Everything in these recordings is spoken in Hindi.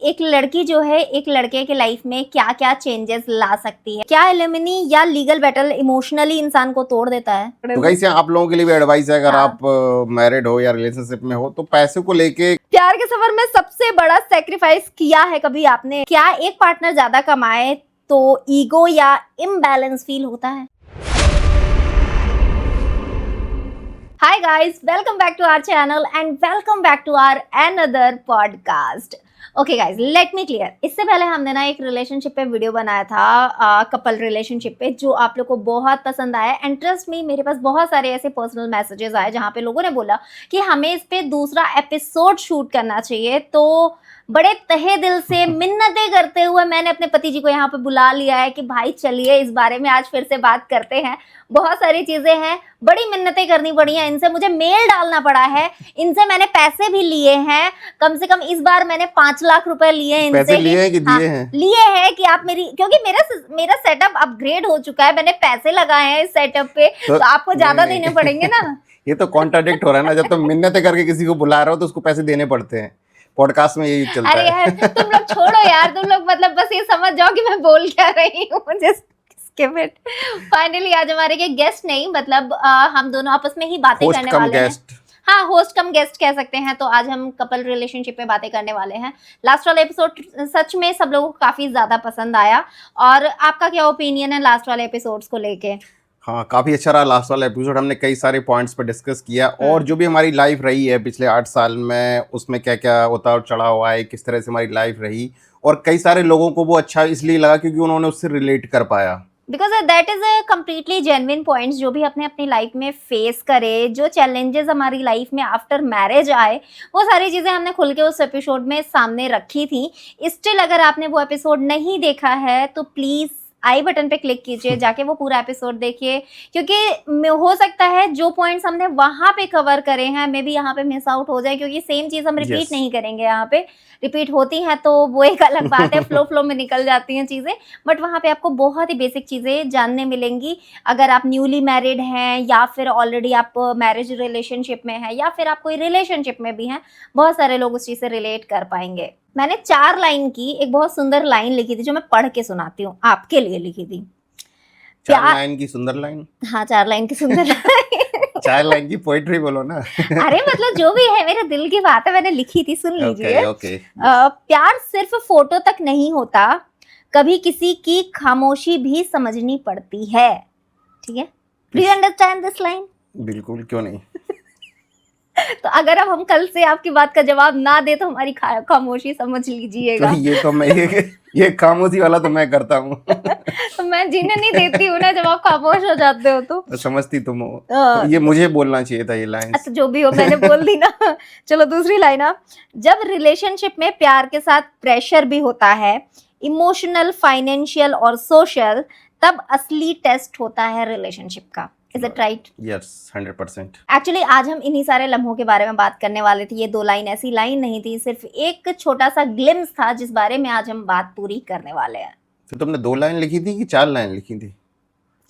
एक लड़की जो है एक लड़के के लाइफ में क्या क्या चेंजेस ला सकती है। क्या एलिमनी या लीगल बैटल इमोशनली इंसान को तोड़ देता है? तो गाइस आप लोगों के लिए भी एडवाइस है, अगर हाँ। आप मैरिड हो या रिलेशनशिप में हो तो पैसे को लेके प्यार के सफर में सबसे बड़ा सेक्रीफाइस किया है कभी आपने? क्या एक पार्टनर ज्यादा कमाए तो ईगो या इम्बैलेंस फील होता है? Hi guys, welcome back to our channel and welcome back to our another podcast. Okay guys, let me clear. इससे पहले हमने ना एक रिलेशनशिप पे वीडियो बनाया था, कपल रिलेशनशिप पे, जो आप लोग को बहुत पसंद आया। एंड ट्रस्ट मी, मेरे पास बहुत सारे ऐसे पर्सनल मैसेजेस आए जहाँ पे लोगों ने बोला कि हमें इस पे दूसरा एपिसोड शूट करना चाहिए। तो बड़े तहे दिल से मिन्नतें करते हुए मैंने अपने पति जी को यहाँ पे बुला लिया है कि भाई चलिए इस बारे में आज फिर से बात करते हैं। बहुत सारी चीजें हैं, बड़ी मिन्नतें करनी पड़ी हैं इनसे, मुझे मेल डालना पड़ा है, इनसे मैंने पैसे भी लिए हैं। कम से कम इस बार मैंने 5 लाख रुपए लिए हैं इनसे। पैसे लिए हैं कि दिए हैं? लिए हैं कि आप मेरी, क्योंकि मेरा सेटअप अपग्रेड हो चुका है, मैंने पैसे लगाए हैं इस सेटअप पे, तो आपको ज्यादा देने पड़ेंगे ना। ये तो कॉन्ट्राडिक्ट हो रहा है ना, जब तुम मिन्नतें करके किसी को बुला रहे हो तो उसको पैसे देने पड़ते हैं। पॉडकास्ट में यही चलता अरे यार तुम लोग छोड़ो यार, तुम लोग मतलब बस ये समझ जाओ कि मैं बोल क्या रही हूँ। Just skip it। फाइनली आज हमारे के गेस्ट नहीं, मतलब हम दोनों आपस में ही बातें करने वाले हैं। हाँ, होस्ट कम गेस्ट कह सकते हैं। तो आज हम कपल रिलेशनशिप पे बातें करने वाले हैं। लास्ट वाला एपिसोड सच में सब लोगों को काफी ज्यादा पसंद आया, और आपका क्या ओपिनियन है लास्ट वाले एपिसोड्स को लेके? हाँ, काफी अच्छा रहा लास्ट वाला एपिसोड। हमने कई सारे पॉइंट्स पर डिस्कस किया, और जो भी हमारी लाइफ रही है पिछले 8 साल में, उसमें क्या क्या उतार चढ़ाव हुआ है, किस तरह से हमारी लाइफ रही, और कई सारे लोगों को वो अच्छा इसलिए लगा क्योंकि उन्होंने उससे रिलेट कर पाया। Because that is a completely genuine points, जो भी अपने अपनी लाइफ में फेस करे, जो चैलेंजेस हमारी लाइफ में आफ्टर मैरिज आए, वो सारी चीज़ें हमने खुल के उस एपिसोड में सामने रखी थी। स्टिल अगर आपने वो एपिसोड नहीं देखा है तो प्लीज़ आई बटन पे क्लिक कीजिए, जाके वो पूरा एपिसोड देखिए, क्योंकि हो सकता है जो पॉइंट्स हमने वहाँ पे कवर करे हैं मे बी यहाँ पे मिस आउट हो जाए, क्योंकि सेम चीज़ हम रिपीट नहीं करेंगे। यहाँ पे रिपीट होती हैं तो वो एक अलग बात है, फ्लो में निकल जाती हैं चीज़ें, बट वहाँ पे आपको बहुत ही बेसिक चीज़ें जानने मिलेंगी। अगर आप न्यूली मैरिड हैं, या फिर ऑलरेडी आप मैरिज रिलेशनशिप में हैं, या फिर आप कोई रिलेशनशिप में भी हैं, बहुत सारे लोग उस चीज़ से रिलेट कर पाएंगे। मैंने 4 लाइन की एक बहुत सुंदर लाइन लिखी थी, जो मैं पढ़ के सुनाती हूँ, आपके लिए लिखी थी। 4 लाइन की सुंदर लाइन? हाँ, 4 लाइन की सुंदर लाइन। 4 लाइन की पोइट्री बोलो ना। अरे मतलब जो भी है, मेरे दिल की बात है, मैंने लिखी थी, सुन लीजिए। ओके। प्यार सिर्फ फोटो तक नहीं होता, कभी किसी की खामोशी भी समझनी पड़ती है। ठीक है, do you understand this line? बिल्कुल, क्यों नहीं। तो अगर अब हम कल से आपकी बात का जवाब ना दे तो हमारी खामोशी समझ लीजिएगा। तो ये तो मैं ये खामोशी वाला तो मैं करता हूँ। तो मैं जीने नहीं देती हूँ ना जब आप खामोश हो जाते हो तो समझती तुम हो। तो ये मुझे बोलना चाहिए था ये लाइन। अच्छा, जो भी हो, मैंने बोल दी ना। चलो दूसरी लाइन आप। जब रिलेशनशिप में प्यार के साथ प्रेशर भी होता है, इमोशनल, फाइनेंशियल और सोशल, तब असली टेस्ट होता है रिलेशनशिप का। Is it right? Yes, 100%। Actually आज हम इन्हीं सारे लम्हों के बारे में बात करने वाले थे। ये 2 लाइन ऐसी लाइन नहीं थी, सिर्फ एक छोटा सा ग्लिम्स था जिस बारे में आज हम बात पूरी करने वाले हैं। तो तुमने 2 लाइन लिखी थी कि 4 लाइन लिखी थी?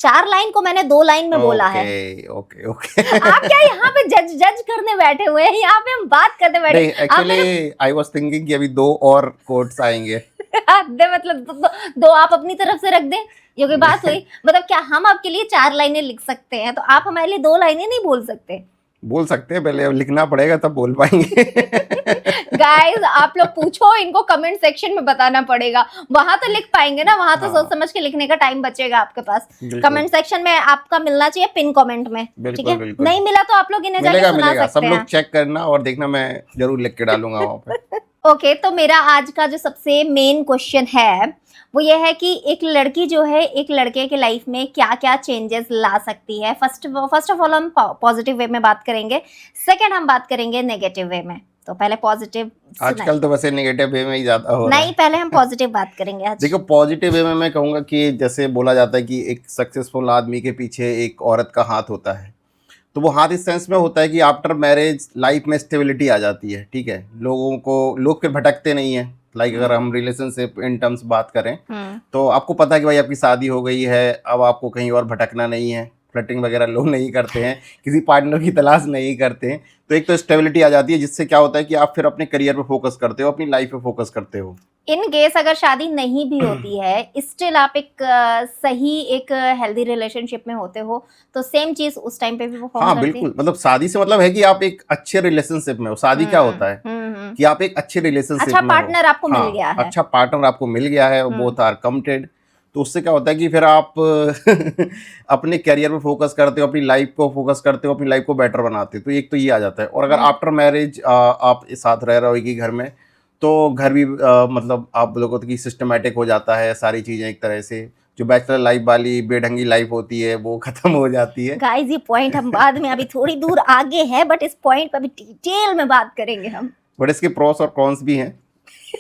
4 लाइन को मैंने 2 लाइन में बोला है। ओके। आप क्या यहाँ पे जज करने बैठे हुए हैं? यहाँ पे हम बात करने बैठे। एक्चुअली आई वाज थिंकिंग कि अभी 2 और कोट्स आएंगे। मतलब 2 आप अपनी तरफ से रख दें, ये कोई बात हुई? मतलब क्या हम आपके लिए 4 लाइनें लिख सकते हैं तो आप हमारे लिए 2 लाइनें नहीं बोल सकते? बोल सकते हैं, पहले लिखना पड़ेगा तब बोल पाएंगे। गाइस आप लोग पूछो, इनको कमेंट सेक्शन में बताना पड़ेगा, वहां तो लिख पाएंगे ना, वहां तो सोच समझ के लिखने का टाइम बचेगा आपके पास। कमेंट सेक्शन में आपका मिलना चाहिए पिन कमेंट में, ठीक है? नहीं मिला तो आप लोग इन्हें जाके सुना सकते हैं। सब लोग चेक करना और देखना, मैं जरूर लिख के डालूंगा वहां पे। ओके, तो मेरा आज का जो सबसे मेन क्वेश्चन है वो ये है कि एक लड़की जो है एक लड़के के लाइफ में क्या क्या चेंजेस ला सकती है। फर्स्ट ऑफ ऑल हम पॉजिटिव वे में बात करेंगे, सेकंड हम बात करेंगे नेगेटिव वे में। तो पहले पॉजिटिव। आजकल तो वैसे नेगेटिव वे में ही ज्यादा हो रहा है। नहीं, पहले हम पॉजिटिव बात करेंगे आज। देखो, पॉजिटिव वे में मैं कहूंगा कि जैसे बोला जाता है कि एक सक्सेसफुल आदमी के पीछे एक औरत का हाथ होता है, तो वो हाथ इस सेंस में होता है कि आफ्टर मैरिज लाइफ में स्टेबिलिटी आ जाती है। ठीक है, लोग फिर भटकते नहीं है। लाइक अगर हम रिलेशनशिप इन टर्म्स बात करें तो आपको पता है कि भाई आपकी शादी हो गई है, अब आपको कहीं और भटकना नहीं है। फ्लर्टिंग वगैरह लोग नहीं करते हैं, किसी पार्टनर की तलाश नहीं करते हैं, तो एक तो स्टेबिलिटी आ जाती है, जिससे क्या होता है कि आप फिर अपने करियर पे फोकस करते हो, अपनी लाइफ पे फोकस करते हो। इन केस अगर शादी नहीं भी होती है, स्टिल आप एक सही एक हेल्दी रिलेशनशिप में होते हो, तो सेम चीज उस टाइम पे भी वो फॉलो हाँ करती है। बिल्कुल, मतलब शादी से मतलब है कि आप एक अच्छे रिलेशनशिप में हो। शादी क्या होता है कि आप एक अच्छे रिलेशनशिप अच्छा में पार्टनर हो। आपको मिल हाँ, गया है। अच्छा पार्टनर आपको मिल गया है, बोथ आर कमिटेड, तो उससे क्या होता है कि फिर आप अपने करियर पे फोकस करते हो, अपनी लाइफ को फोकस करते हो, अपनी लाइफ को बेटर बनाते हो, तो एक तो ये आ जाता है। और अगर आफ्टर मैरिज आप साथ रह रहे हो एक ही घर में, तो घर भी मतलब आप लोगों की सिस्टमेटिक हो जाता है, सारी चीज़ें एक तरह से जो बैचलर लाइफ वाली बेढंगी लाइफ होती है वो खत्म हो जाती है। गाइस ये पॉइंट हम बाद में, अभी थोड़ी दूर आगे है, बट इस पॉइंट पर अभी डिटेल में बात करेंगे हम। बट इसके प्रोस और कॉन्स भी हैं।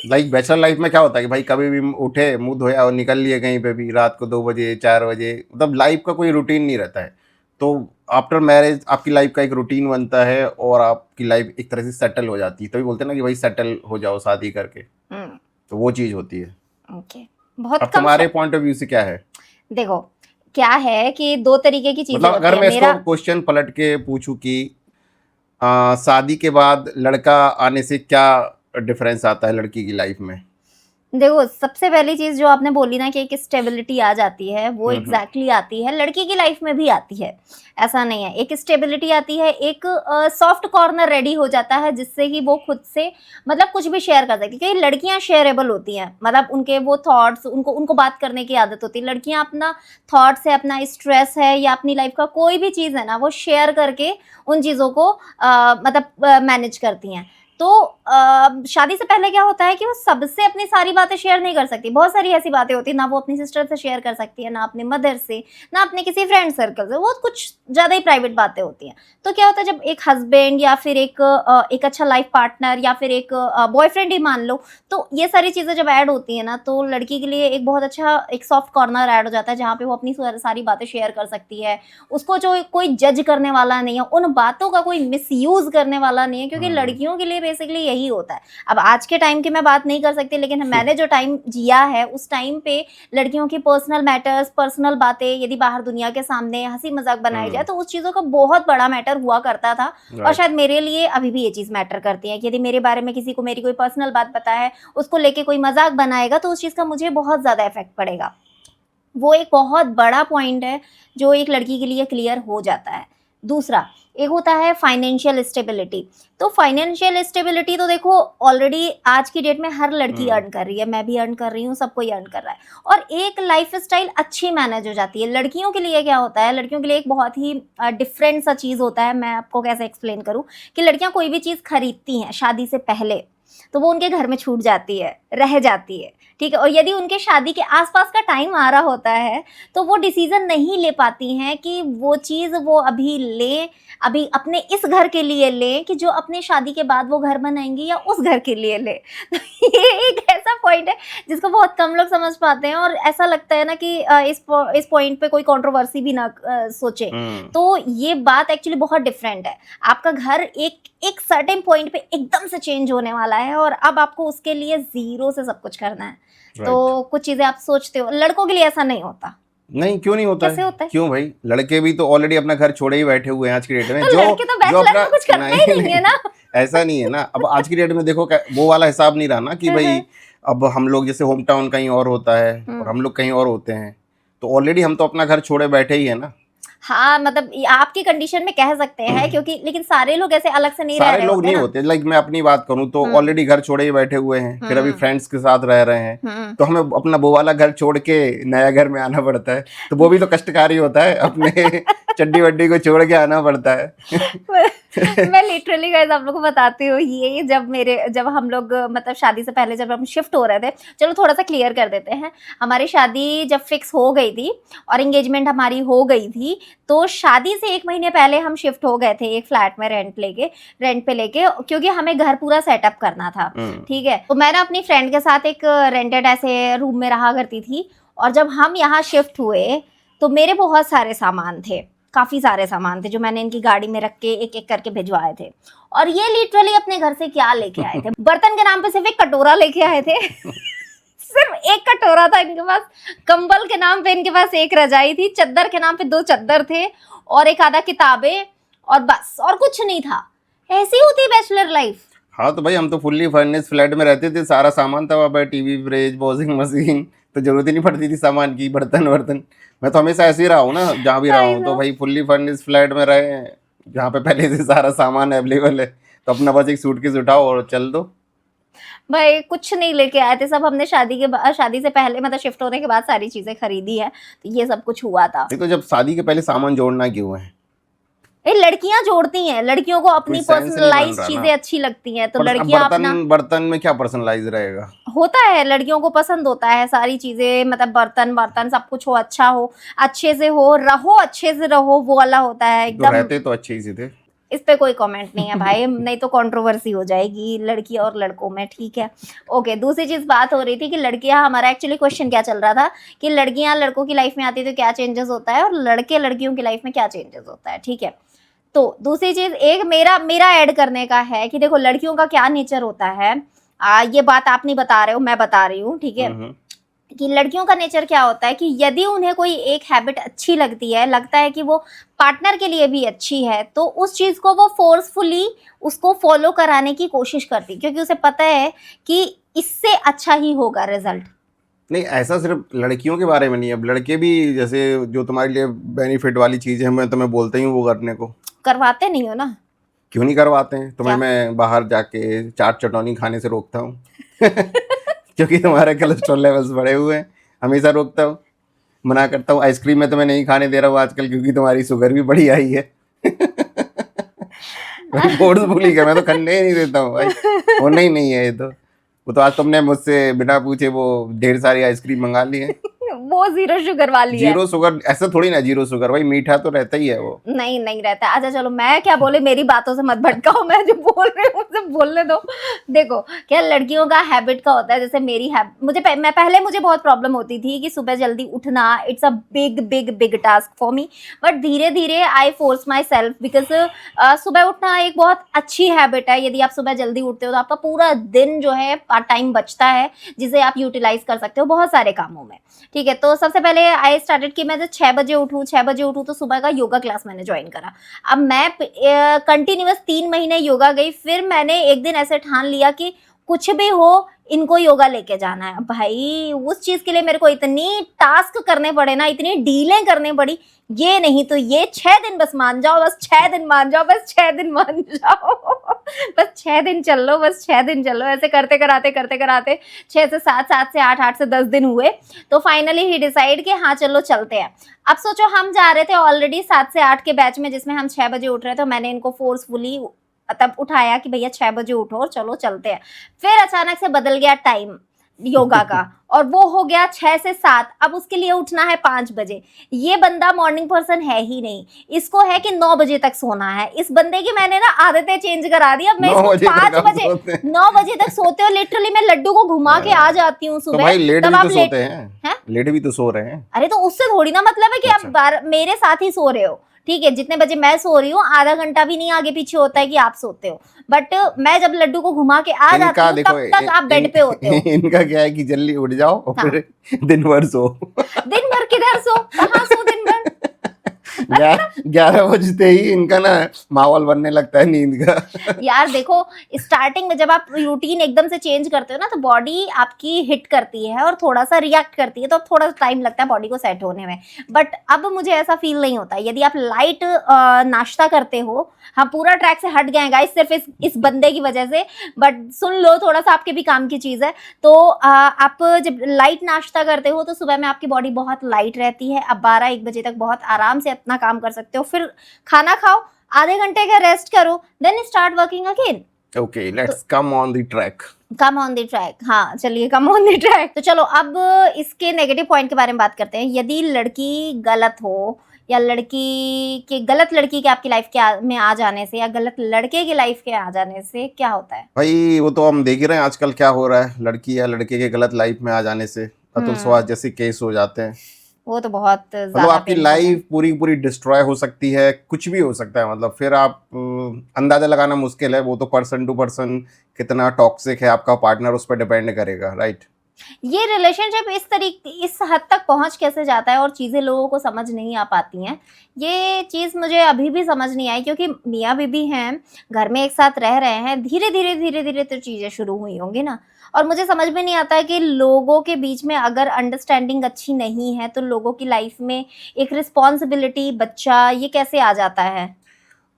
लाइक बैचलर लाइफ में क्या होता है कि भाई कभी भी उठे, मुंह धोया और निकल लिए कहीं पे भी, रात को 2 बजे 4 बजे, मतलब लाइफ का कोई रूटीन नहीं रहता है। तो आफ्टर मैरिज आपकी लाइफ का एक रूटीन बनता है और आपकी लाइफ एक तरह से सेटल हो जाती है। तभी बोलते हैं ना कि भाई सेटल हो जाओ शादी करके, तो वो चीज़ होती है। ओके, बहुत अब कम तुम्हारे पॉइंट ऑफ व्यू से क्या है? देखो क्या है कि दो तरीके की चीजें मतलब होती अगर है। मैं मेरा इसको क्वेश्चन पलट के पूछूं कि शादी के बाद लड़का आने से क्या डिफरेंस आता है लड़की की लाइफ में? देखो सबसे पहली चीज जो आपने बोली ना कि एक स्टेबिलिटी आ जाती है, वो एग्जैक्टली आती है, लड़की की लाइफ में भी आती है, ऐसा नहीं है। एक स्टेबिलिटी आती है, एक सॉफ्ट कॉर्नर रेडी हो जाता है, जिससे कि वो खुद से मतलब कुछ भी शेयर कर सकती है, क्योंकि लड़कियां शेयरेबल होती हैं, मतलब उनके वो थॉट्स, उनको बात करने की आदत होती है। लड़कियां अपना थॉट्स है, अपना स्ट्रेस है, या अपनी लाइफ का कोई भी चीज़ है ना, वो शेयर करके उन चीज़ों को मतलब मैनेज करती हैं। तो शादी से पहले क्या होता है कि वो सबसे अपनी सारी बातें शेयर नहीं कर सकती। बहुत सारी ऐसी बातें होती है ना, वो अपनी सिस्टर से शेयर कर सकती है, ना अपने मदर से, ना अपने किसी फ्रेंड सर्कल से, वो कुछ ज़्यादा ही प्राइवेट बातें होती हैं। तो क्या होता है जब एक हस्बैंड या फिर एक अच्छा लाइफ पार्टनर या फिर एक बॉयफ्रेंड ही मान लो, तो ये सारी चीज़ें जब ऐड होती है ना, तो लड़की के लिए एक बहुत अच्छा एक सॉफ्ट कॉर्नर ऐड हो जाता है, जहाँ पे वो अपनी सारी बातें शेयर कर सकती है। उसको जो कोई जज करने वाला नहीं है, उन बातों का कोई मिसयूज करने वाला नहीं है, क्योंकि लड़कियों के लिए बेसिकली यही होता है। अब आज के टाइम की मैं बात नहीं कर सकती, लेकिन मैंने जो टाइम जिया है उस टाइम पे लड़कियों की पर्सनल मैटर्स, पर्सनल बातें यदि बाहर दुनिया के सामने हंसी मजाक बनाई जाए, तो उस चीज़ों का बहुत बड़ा मैटर हुआ करता था। और शायद मेरे लिए अभी भी ये चीज़ मैटर करती है कि यदि मेरे बारे में किसी को मेरी कोई पर्सनल बात पता है, उसको लेके कोई मजाक बनाएगा, तो उस चीज़ का मुझे बहुत ज़्यादा इफेक्ट पड़ेगा। वो एक बहुत बड़ा पॉइंट है जो एक लड़की के लिए क्लियर हो जाता है। दूसरा एक होता है फाइनेंशियल स्टेबिलिटी। तो फाइनेंशियल स्टेबिलिटी तो देखो ऑलरेडी आज की डेट में हर लड़की अर्न कर रही है, मैं भी अर्न कर रही हूँ, सब कोई अर्न कर रहा है, और एक लाइफ स्टाइल अच्छी मैनेज हो जाती है। लड़कियों के लिए क्या होता है, लड़कियों के लिए एक बहुत ही डिफरेंट सा चीज़ होता है। मैं आपको कैसे एक्सप्लेन करूँ कि लड़कियाँ कोई भी चीज़ खरीदती हैं शादी से पहले, तो वो उनके घर में छूट जाती है, रह जाती है, ठीक है। और यदि उनके शादी के आसपास का टाइम आ रहा होता है, तो वो डिसीजन नहीं ले पाती हैं कि वो चीज़ वो अभी ले, अभी अपने इस घर के लिए ले, कि जो अपने शादी के बाद वो घर बनाएंगी, या उस घर के लिए ले। तो ये एक ऐसा पॉइंट है जिसको बहुत कम लोग समझ पाते हैं, और ऐसा लगता है ना कि इस पॉइंट पे कोई कंट्रोवर्सी भी ना सोचे। तो ये बात एक्चुअली बहुत डिफरेंट है। आपका घर एक सर्टेन पॉइंट पे एकदम से चेंज होने वाला है, और अब आपको उसके लिए जीरो से सब कुछ करना है। तो कुछ चीजें आप सोचते हो, लड़कों के लिए ऐसा नहीं होता। नहीं, क्यों नहीं होता कैसे है? होता है? क्यों भाई, लड़के भी तो ऑलरेडी अपना घर छोड़े ही बैठे हुए हैं आज की डेट में। तो लड़के तो बैचलर में कुछ करते ही नहीं है ना। ऐसा नहीं है ना। अब आज की डेट में देखो वो वाला हिसाब नहीं रहा ना कि भाई अब हम लोग जैसे होम टाउन कहीं और होता है और हम लोग कहीं और होते हैं, तो ऑलरेडी हम तो अपना घर छोड़े बैठे ही है ना। हाँ, मतलब आपकी कंडीशन में कह सकते हैं, क्योंकि लेकिन सारे लोग ऐसे अलग से नहीं रह रहे सारे लोग नहीं होते। लाइक मैं अपनी बात करूं तो ऑलरेडी घर छोड़े ही बैठे हुए हैं, फिर अभी फ्रेंड्स के साथ रह रहे हैं, तो हमें अपना वो वाला घर छोड़ के नया घर में आना पड़ता है, तो वो भी तो कष्टकारी होता है। अपने चड्डी वड्डी को छोड़ के आना पड़ता है। मैं लिटरली गाइस आप लोग को बताती हूँ, ये जब हम लोग मतलब शादी से पहले जब हम शिफ्ट हो रहे थे, चलो थोड़ा सा क्लियर कर देते हैं। हमारी शादी जब फिक्स हो गई थी और एंगेजमेंट हमारी हो गई थी, तो शादी से 1 महीने पहले हम शिफ्ट हो गए थे एक फ्लैट में रेंट पे लेके, क्योंकि हमें घर पूरा सेटअप करना था, ठीक है। तो मैं ना अपनी फ्रेंड के साथ एक रेंटेड ऐसे रूम में रहा करती थी, और जब हम यहाँ शिफ्ट हुए तो मेरे बहुत सारे सामान थे, काफ़ी सारे सामान थे जो मैंने इनकी गाड़ी में रख के एक एक करके भिजवाए थे। और ये लिटरली अपने घर से क्या लेके आए थे, बर्तन के नाम पे सिर्फ एक कटोरा लेके आए थे। सिर्फ एक कटोरा था इनके पास, कंबल के नाम पे इनके पास एक रजाई थी, चद्दर के नाम पे 2 चद्दर थे और एक आधा किताबें, और बस, और कुछ नहीं था। ऐसी होती है बैचलर लाइफ। हाँ तो भाई हम तो फुल्ली फर्निश्ड फ्लैट में रहते थे, सारा सामान था वहाँ पे, टीवी, फ्रिज, वॉशिंग मशीन, तो जरूरत ही नहीं पड़ती थी सामान की, बर्तन वर्तन। मैं तो हमेशा ऐसे ही रहा हूँ ना, जहाँ भी रहा हूँ तो भाई फुल्ली फर्निश्ड फ्लैट में रहे हैं, जहाँ पे पहले से सारा सामान अवेलेबल है, तो अपना बस एक सूटकेस उठाओ और चल दो। भाई कुछ नहीं लेके आए थे, सब हमने शादी से पहले मतलब शिफ्ट होने के बाद सारी चीजें खरीदी है, तो ये सब कुछ हुआ था। नहीं तो जब शादी के पहले सामान जोड़ना क्यों है? ये लड़कियां जोड़ती हैं, लड़कियों को अपनी कोई सेंस नहीं बन पर्सनलाइज रहा चीजें ना। अच्छी लगती हैं, तो पर अब लड़कियां अपना बर्तन में क्या पर्सनलाइज रहेगा? होता है, लड़कियों को पसंद होता है सारी चीजें, मतलब बर्तन सब कुछ हो, अच्छा हो, अच्छे से हो, रहो अच्छे से रहो, वो वाला होता है तो एकदम। रहते तो अच्छे ही से थे। इस पे कोई कमेंट नहीं है भाई, नहीं तो कंट्रोवर्सी हो जाएगी लड़की और लड़कों में, ठीक है। ओके, दूसरी चीज बात हो रही थी कि लड़कियां, हमारा एक्चुअली क्वेश्चन क्या चल रहा था कि लड़कियां लड़कों की लाइफ में आती है तो क्या चेंजेस होता है, और लड़के लड़कियों की लाइफ में क्या चेंजेस होता है, ठीक है। तो दूसरी चीज एक मेरा ऐड करने का है कि देखो लड़कियों का क्या नेचर होता है, ये बात आप नहीं बता रहे हो, मैं बता रही हूँ, ठीक है। कि लड़कियों का नेचर क्या होता है कि यदि उन्हें कोई एक हैबिट अच्छी लगती है, लगता है कि वो पार्टनर के लिए भी अच्छी है, तो उस चीज को वो फोर्सफुली उसको फॉलो कराने की कोशिश करती, क्योंकि उसे पता है कि इससे अच्छा ही होगा रिजल्ट। नहीं, ऐसा सिर्फ लड़कियों के बारे में नहीं है, अब लड़के भी जैसे जो तुम्हारे लिए बेनिफिट वाली चीज़ है, मैं तुम्हें बोलता ही हूँ वो करने को। करवाते नहीं हो ना? क्यों नहीं करवाते हैं? तुम्हें क्या? मैं बाहर जाके चाट चटौनी खाने से रोकता हूँ क्योंकि तुम्हारे कोलेस्ट्रॉल लेवल्स बढ़े हुए हैं, हमेशा रोकता हूँ, मना करता हूँ। आइसक्रीम में तुम्हें नहीं खाने दे रहा हूँ आजकल, क्योंकि तुम्हारी शुगर भी बढ़ी आई है भाई फोर्सफुली क्या, मैं तो खन्ने ही नहीं देता हूँ भाई, होना ही नहीं है ये तो। वो तो आज तुमने मुझसे बिना पूछे वो ढेर सारी आइसक्रीम मंगा ली है। वो 0 शुगर वाली है। 0 शुगर ऐसा थोड़ी ना, 0 शुगर भाई, मीठा तो रहता ही है वो। नहीं रहता। अच्छा चलो, मैं क्या बोले, मेरी बातों से मत भटकाओ, मैं जो बोल रही हूँ उसे बोलने दो। देखो क्या लड़कियों का हैबिट का होता है, जैसे मेरी मुझे बहुत प्रॉब्लम होती थी कि सुबह जल्दी उठना, it's a big big big task for me, but धीरे धीरे आई फोर्स माई सेल्फ, बिकॉज सुबह उठना एक बहुत अच्छी हैबिट है। यदि आप सुबह जल्दी उठते हो तो आपका पूरा दिन जो है पार्ट टाइम बचता है, जिसे आप यूटिलाइज कर सकते हो बहुत सारे कामों में, ठीक है। तो सबसे पहले आई स्टार्टेड कि मैं जब 6 बजे उठूँ तो सुबह का योगा क्लास मैंने ज्वाइन करा। अब मैं कंटिन्यूअस 3 महीने योगा गई, फिर मैंने एक दिन ऐसे ठान लिया कि कुछ भी हो इनको योगा लेके जाना है। भाई उस चीज के लिए मेरे को इतनी टास्क करने पड़े ना, इतनी डीलें करनी पड़ी, ये नहीं तो ये 6 दिन बस मान जाओ, बस 6 दिन मान जाओ, बस 6 दिन मान जाओ बस 6 दिन चल लो, बस 6 दिन चलो। ऐसे करते कराते 6 से 7, 7 से 8, 8 से 10 दिन हुए, तो फाइनली ही डिसाइड कि हाँ चलो चलते हैं। अब सोचो हम जा रहे थे ऑलरेडी 7 से 8 के बैच में, जिसमें हम 6 बजे उठ रहे थे, तो मैंने इनको फोर्सफुली तब उठाया कि भैया 6 बजे उठो और चलो चलते हैं। फिर अचानक से बदल गया टाइम योगा का, और वो हो गया 6 से 7, अब उसके लिए उठना है 5 बजे। ये बंदा मॉर्निंग पर्सन है ही नहीं, इसको है कि 9 बजे तक सोना है। इस बंदे की मैंने ना आदतें चेंज करा दी। अब मैं इसको 9 बजे तक सोते हो, लिटरली मैं लड्डू को घुमा के आ जाती हूँ सुबह। तो भाई लेट तब भी आप तो सोते हैं, लेट भी तो सो रहे हैं। अरे तो उससे थोड़ी ना मतलब है कि आप मेरे साथ ही सो रहे हो, ठीक है। जितने बजे मैं सो रही हूँ आधा घंटा भी नहीं आगे पीछे होता है कि आप सोते हो, बट मैं जब लड्डू को घुमा के आ जाती हूँ तब तक आप बेड पे होते हो। इनका क्या है कि जल्दी उठ जाओ और फिर दिन भर सो। दिन भर किधर सो, कहाँ सो दिन भर? 11 बजते ही इनका ना माहौल बनने लगता है नींद का। यार देखो, स्टार्टिंग में जब आप रूटीन एकदम से चेंज करते हो ना, तो बॉडी आपकी हिट करती है और थोड़ा सा रिएक्ट करती है, तो अब थोड़ा टाइम लगता है बॉडी को सेट होने में। बट अब मुझे ऐसा फील नहीं होता। यदि आप लाइट नाश्ता करते हो, हम पूरा ट्रैक से हट गए गाइस सिर्फ इस बंदे की वजह से, बट सुन लो थोड़ा सा, आपके भी काम की चीज है। तो आप जब लाइट नाश्ता करते हो तो सुबह में आपकी बॉडी बहुत लाइट रहती है। अब 12-1 बजे तक बहुत आराम से अपना काम कर सकते हो, फिर खाना खाओ, आधे घंटे का रेस्ट करो, then start working again. Okay, let's come on the track. Come on the track, हाँ चलिए कम ऑन द ट्रैक। तो चलो अब इसके नेगेटिव पॉइंट के बारे में बात करते हैं। यदि लड़की गलत हो, या गलत लड़की के आपकी लाइफ में आ जाने से, या गलत लड़के की लाइफ के आ जाने से क्या होता है? भाई वो तो हम देख ही रहे हैं आजकल क्या हो रहा है, लड़की या लड़के के गलत लाइफ में आ जाने से अतुल स्वास्थ्य जैसे केस हो जाते हैं। वो तो बहुत मतलब आपकी लाइफ पूरी डिस्ट्रॉय हो सकती है, कुछ भी हो सकता है। मतलब फिर आप अंदाजा लगाना मुश्किल है, वो तो पर्सन टू पर्सन कितना टॉक्सिक है आपका पार्टनर, उस पर डिपेंड करेगा, राइट। ये रिलेशनशिप इस हद तक पहुंच कैसे जाता है और चीजें लोगों को समझ नहीं आ पाती हैं, ये चीज मुझे अभी भी समझ नहीं आई, क्योंकि मियाँ बीबी हैं, घर में एक साथ रह रहे हैं, धीरे धीरे तो चीजें शुरू हुई होंगी ना। और मुझे समझ में नहीं आता है कि लोगों के बीच में अगर अंडरस्टैंडिंग अच्छी नहीं है तो लोगों की लाइफ में एक रिस्पॉन्सिबिलिटी, बच्चा, ये कैसे आ जाता है।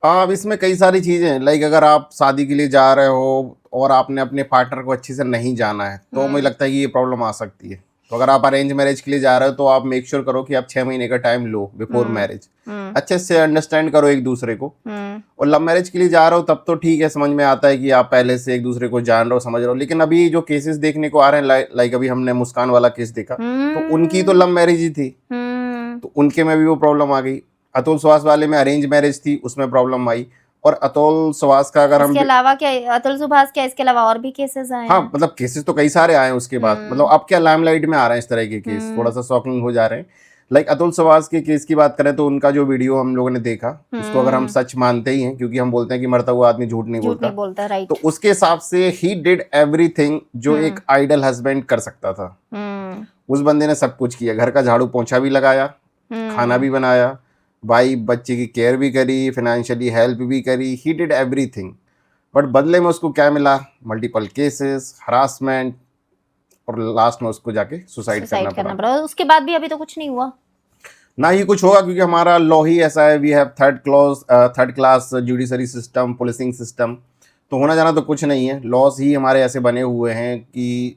अब इसमें कई सारी चीज़ें हैं, लाइक अगर आप शादी के लिए जा रहे हो और आपने अपने पार्टनर को अच्छे से नहीं जाना है तो मुझे लगता है कि ये प्रॉब्लम आ सकती है। तो अगर आप अरेंज मैरिज के लिए जा रहे हो तो आप मेक श्योर करो कि आप 6 महीने का टाइम लो बिफोर मैरिज, अच्छे से अंडरस्टैंड करो एक दूसरे को। और लव मैरिज के लिए जा रहे हो तब तो ठीक है, समझ में आता है कि आप पहले से एक दूसरे को जान रहे हो, समझ रहे हो। लेकिन अभी जो केसेस देखने को आ रहे हैं, लाइक अभी हमने मुस्कान वाला केस देखा, तो उनकी तो लव मैरिज ही थी, तो उनके में भी वो प्रॉब्लम आ गई। अतुल सुहास वाले में अरेंज मैरिज थी, उसमें प्रॉब्लम आई। और अतुल सुहास का अगर हम इसके अलावा क्या, अतुल सुभाष क्या, इसके अलावा और भी केसेस आए हाँ, हैं? मतलब केसेस तो कई सारे आए हैं उसके बाद, मतलब अब क्या लाइमलाइट में आ रहे हैं इस तरह के केस, थोड़ा सा शॉकिंग हो जा रहे हैं। लाइक अतुल सुहास के केस की बात करें तो उनका जो वीडियो हम लोगों ने देखा, उसको अगर हम सच मानते ही हैं, क्योंकि हम बोलते हैं कि मरता हुआ आदमी झूठ नहीं बोलता, राइट। तो उसके हिसाब से ही डिड एवरीथिंग जो एक आइडल हस्बैंड कर सकता था। उस बंदे ने सब कुछ किया, घर का झाड़ू पोंछा भी लगाया, खाना भी बनाया, भाई बच्चे की केयर भी करी, फाइनेंशियली हेल्प भी करी, ही डिड एवरीथिंग। बट बदले में उसको क्या मिला? मल्टीपल केसेस, हरासमेंट, और लास्ट में उसको जाके सुसाइड करना पड़ा। उसके बाद भी अभी तो कुछ नहीं हुआ ना ही कुछ होगा, क्योंकि हमारा लॉ ही ऐसा है, we have third class judiciary system, policing system, तो होना जाना तो कुछ नहीं है। लॉज ही हमारे ऐसे बने हुए हैं कि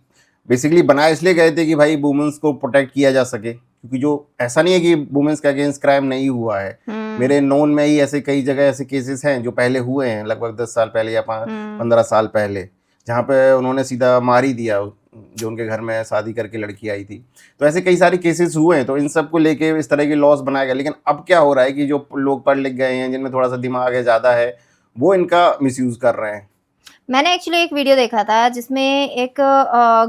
बेसिकली बनाए इसलिए गए थे कि भाई वुमेन्स को प्रोटेक्ट किया जा सके, क्योंकि जो ऐसा नहीं है कि वुमेन्स के अगेंस्ट क्राइम नहीं हुआ है। मेरे नोन में ही ऐसे कई जगह ऐसे केसेस हैं जो पहले हुए हैं, लगभग 10 साल पहले या 15 साल पहले, जहाँ पे उन्होंने सीधा मार ही दिया जो उनके घर में शादी करके लड़की आई थी। तो ऐसे कई सारे केसेस हुए हैं, तो इन सब को लेके इस तरह के लॉस बनाए गए। लेकिन अब क्या हो रहा है कि जो लोग पढ़ लिख गए हैं, जिनमें थोड़ा सा दिमाग है, ज़्यादा है, वो इनका मिसयूज़ कर रहे हैं। मैंने एक्चुअली एक वीडियो देखा था जिसमें एक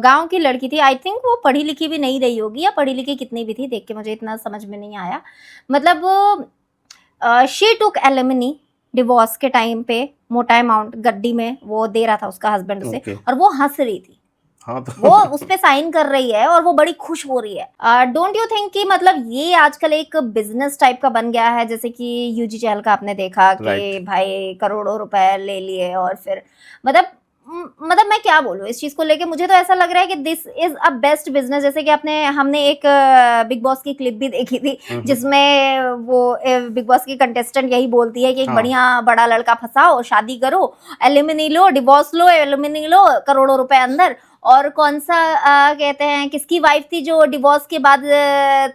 गांव की लड़की थी, आई थिंक वो पढ़ी लिखी भी नहीं रही होगी, या पढ़ी लिखी कितनी भी थी, देख के मुझे इतना समझ में नहीं आया। मतलब वो शी टुक एलिमनी डिवोर्स के टाइम पे, मोटा अमाउंट गड्डी में वो दे रहा था उसका हस्बैंड उसे, और वो हंस रही थी। हाँ, तो वो उस पे साइन कर रही है और वो बड़ी खुश हो रही है। डोंट यू थिंक कि मतलब ये आजकल एक बिजनेस टाइप का बन गया है, जैसे कि यूजी चहल का आपने देखा कि भाई करोड़ों रुपए ले लिए, और फिर मतलब मैं क्या बोलूं इस चीज को लेके, मुझे तो ऐसा लग रहा है कि this is a best business. जैसे कि हमने एक बिग बॉस की क्लिप भी देखी थी जिसमें वो बिग बॉस की कंटेस्टेंट यही बोलती है कि एक बढ़िया बड़ा लड़का फंसाओ, शादी करो, एलिमनी लो, डिवोर्स लो, एलिमनी लो, करोड़ों रुपए अंदर। और कौन सा कहते हैं, किसकी वाइफ थी जो डिवोर्स के बाद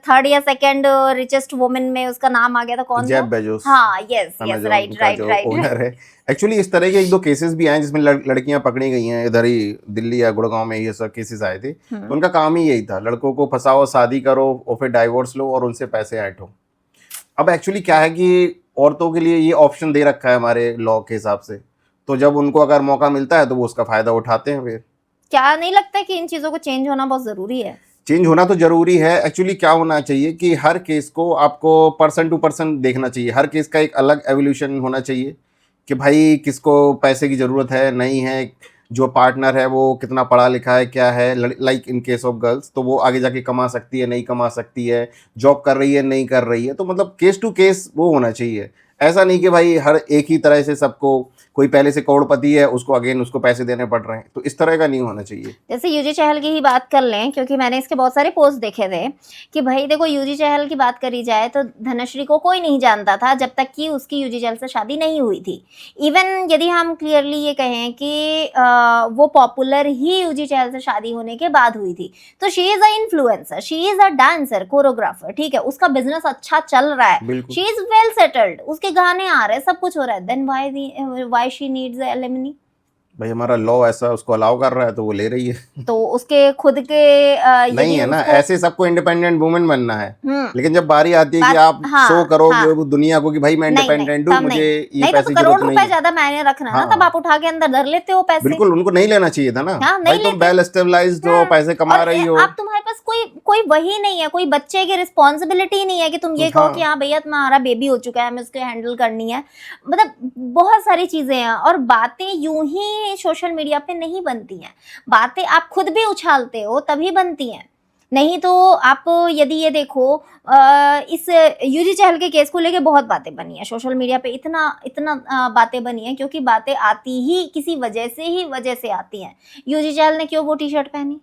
थर्ड या सेकंड रिचेस्ट वुमेन में उसका नाम आ गया था, कौन जेफ बेजोस। हाँ, यस, राइट। ओनर है। एक्चुअली इस तरह के एक दो केसेस भी आए जिसमें लड़कियां पकड़ी गई हैं, इधर ही दिल्ली या गुड़गांव में ये सब केसेस आए थे। तो उनका काम ही यही था, लड़कों को फंसाओ, शादी करो और फिर डाइवोर्स लो और उनसे पैसे ऐंठो। अब एक्चुअली क्या है कि औरतों के लिए ये ऑप्शन दे रखा है हमारे लॉ के हिसाब से, तो जब उनको अगर मौका मिलता है तो वो उसका फायदा उठाते हैं। फिर क्या नहीं लगता कि इन चीजों को चेंज होना बहुत जरूरी है? चेंज होना तो जरूरी है। एक्चुअली क्या होना चाहिए कि हर केस को आपको पर्सन टू पर्सन देखना चाहिए, हर केस का एक अलग एवोल्यूशन होना चाहिए कि भाई किसको पैसे की ज़रूरत है, नहीं है, जो पार्टनर है वो कितना पढ़ा लिखा है, क्या है, like in case of girls तो वो आगे जाके कमा सकती है, नहीं कमा सकती है, जॉब कर रही है, नहीं कर रही है, तो मतलब केस टू केस वो होना चाहिए। ऐसा नहीं कि भाई हर एक ही तरह से सबको, कोई पहले से करोड़पति है उसको अगेन उसको पैसे देने पड़ रहे हैं, तो इस तरह का नहीं होना चाहिए। जैसे यूजी चहल की ही बात कर लें, क्योंकि मैंने इसके बहुत सारे पोस्ट देखे थे कि भाई देखो, यूजी चहल की बात करी जाए तो धनश्री को कोई नहीं जानता था जब तक कि उसकी यूजी चहल से शादी नहीं हुई थी। इवन यदि हम क्लियरली ये कहें कि वो पॉपुलर ही यूजी चहल से शादी होने के बाद हुई थी। तो she is a influencer, she is a dancer, choreographer, ठीक है, उसका बिजनेस अच्छा चल रहा है, शी इज वेल सेटल्ड, उसके गाने आ रहे हैं, सब कुछ हो रहा है, then why she needs alimony? भाई हमारा लॉ ऐसा उसको अलाउ कर रहा है तो वो ले रही है। तो उसके खुद के नहीं है ना, ऐसे सबको इंडिपेंडेंट वुमेन बनना है, लेकिन जब बारी आती है कि आप शो करो दुनिया को कि भाई मैं इंडिपेंडेंट हूँ, मुझे ये पैसे करोड़ रुपए ज्यादा मैंने रखना ना, तब आप उठा के अंदर धर लेते हो पैसे। बिल्कुल, उनको नहीं लेना चाहिए था ना। भाई तुम वेल एस्टेब्लिश्ड हो, पैसे कमा रही हो, आप तुम्हारे पास कोई वही नहीं है, कोई बच्चे की रिस्पॉन्सिबिलिटी नहीं है कि तुम ये कहो हाँ। कि हाँ भैया तुम्हारा बेबी हो चुका है, हमें उसको हैंडल करनी है। मतलब बहुत सारी चीजें हैं, और बातें यूं ही सोशल मीडिया पे नहीं बनती हैं, बातें आप खुद भी उछालते हो तभी बनती हैं। नहीं तो आप यदि ये देखो, इस यूजी चहल के केस को लेके बहुत बातें बनी है सोशल मीडिया पे, इतना इतना बातें बनी है, क्योंकि बातें आती ही किसी वजह से आती हैं। यूजी चहल ने क्यों वो टी शर्ट पहनी,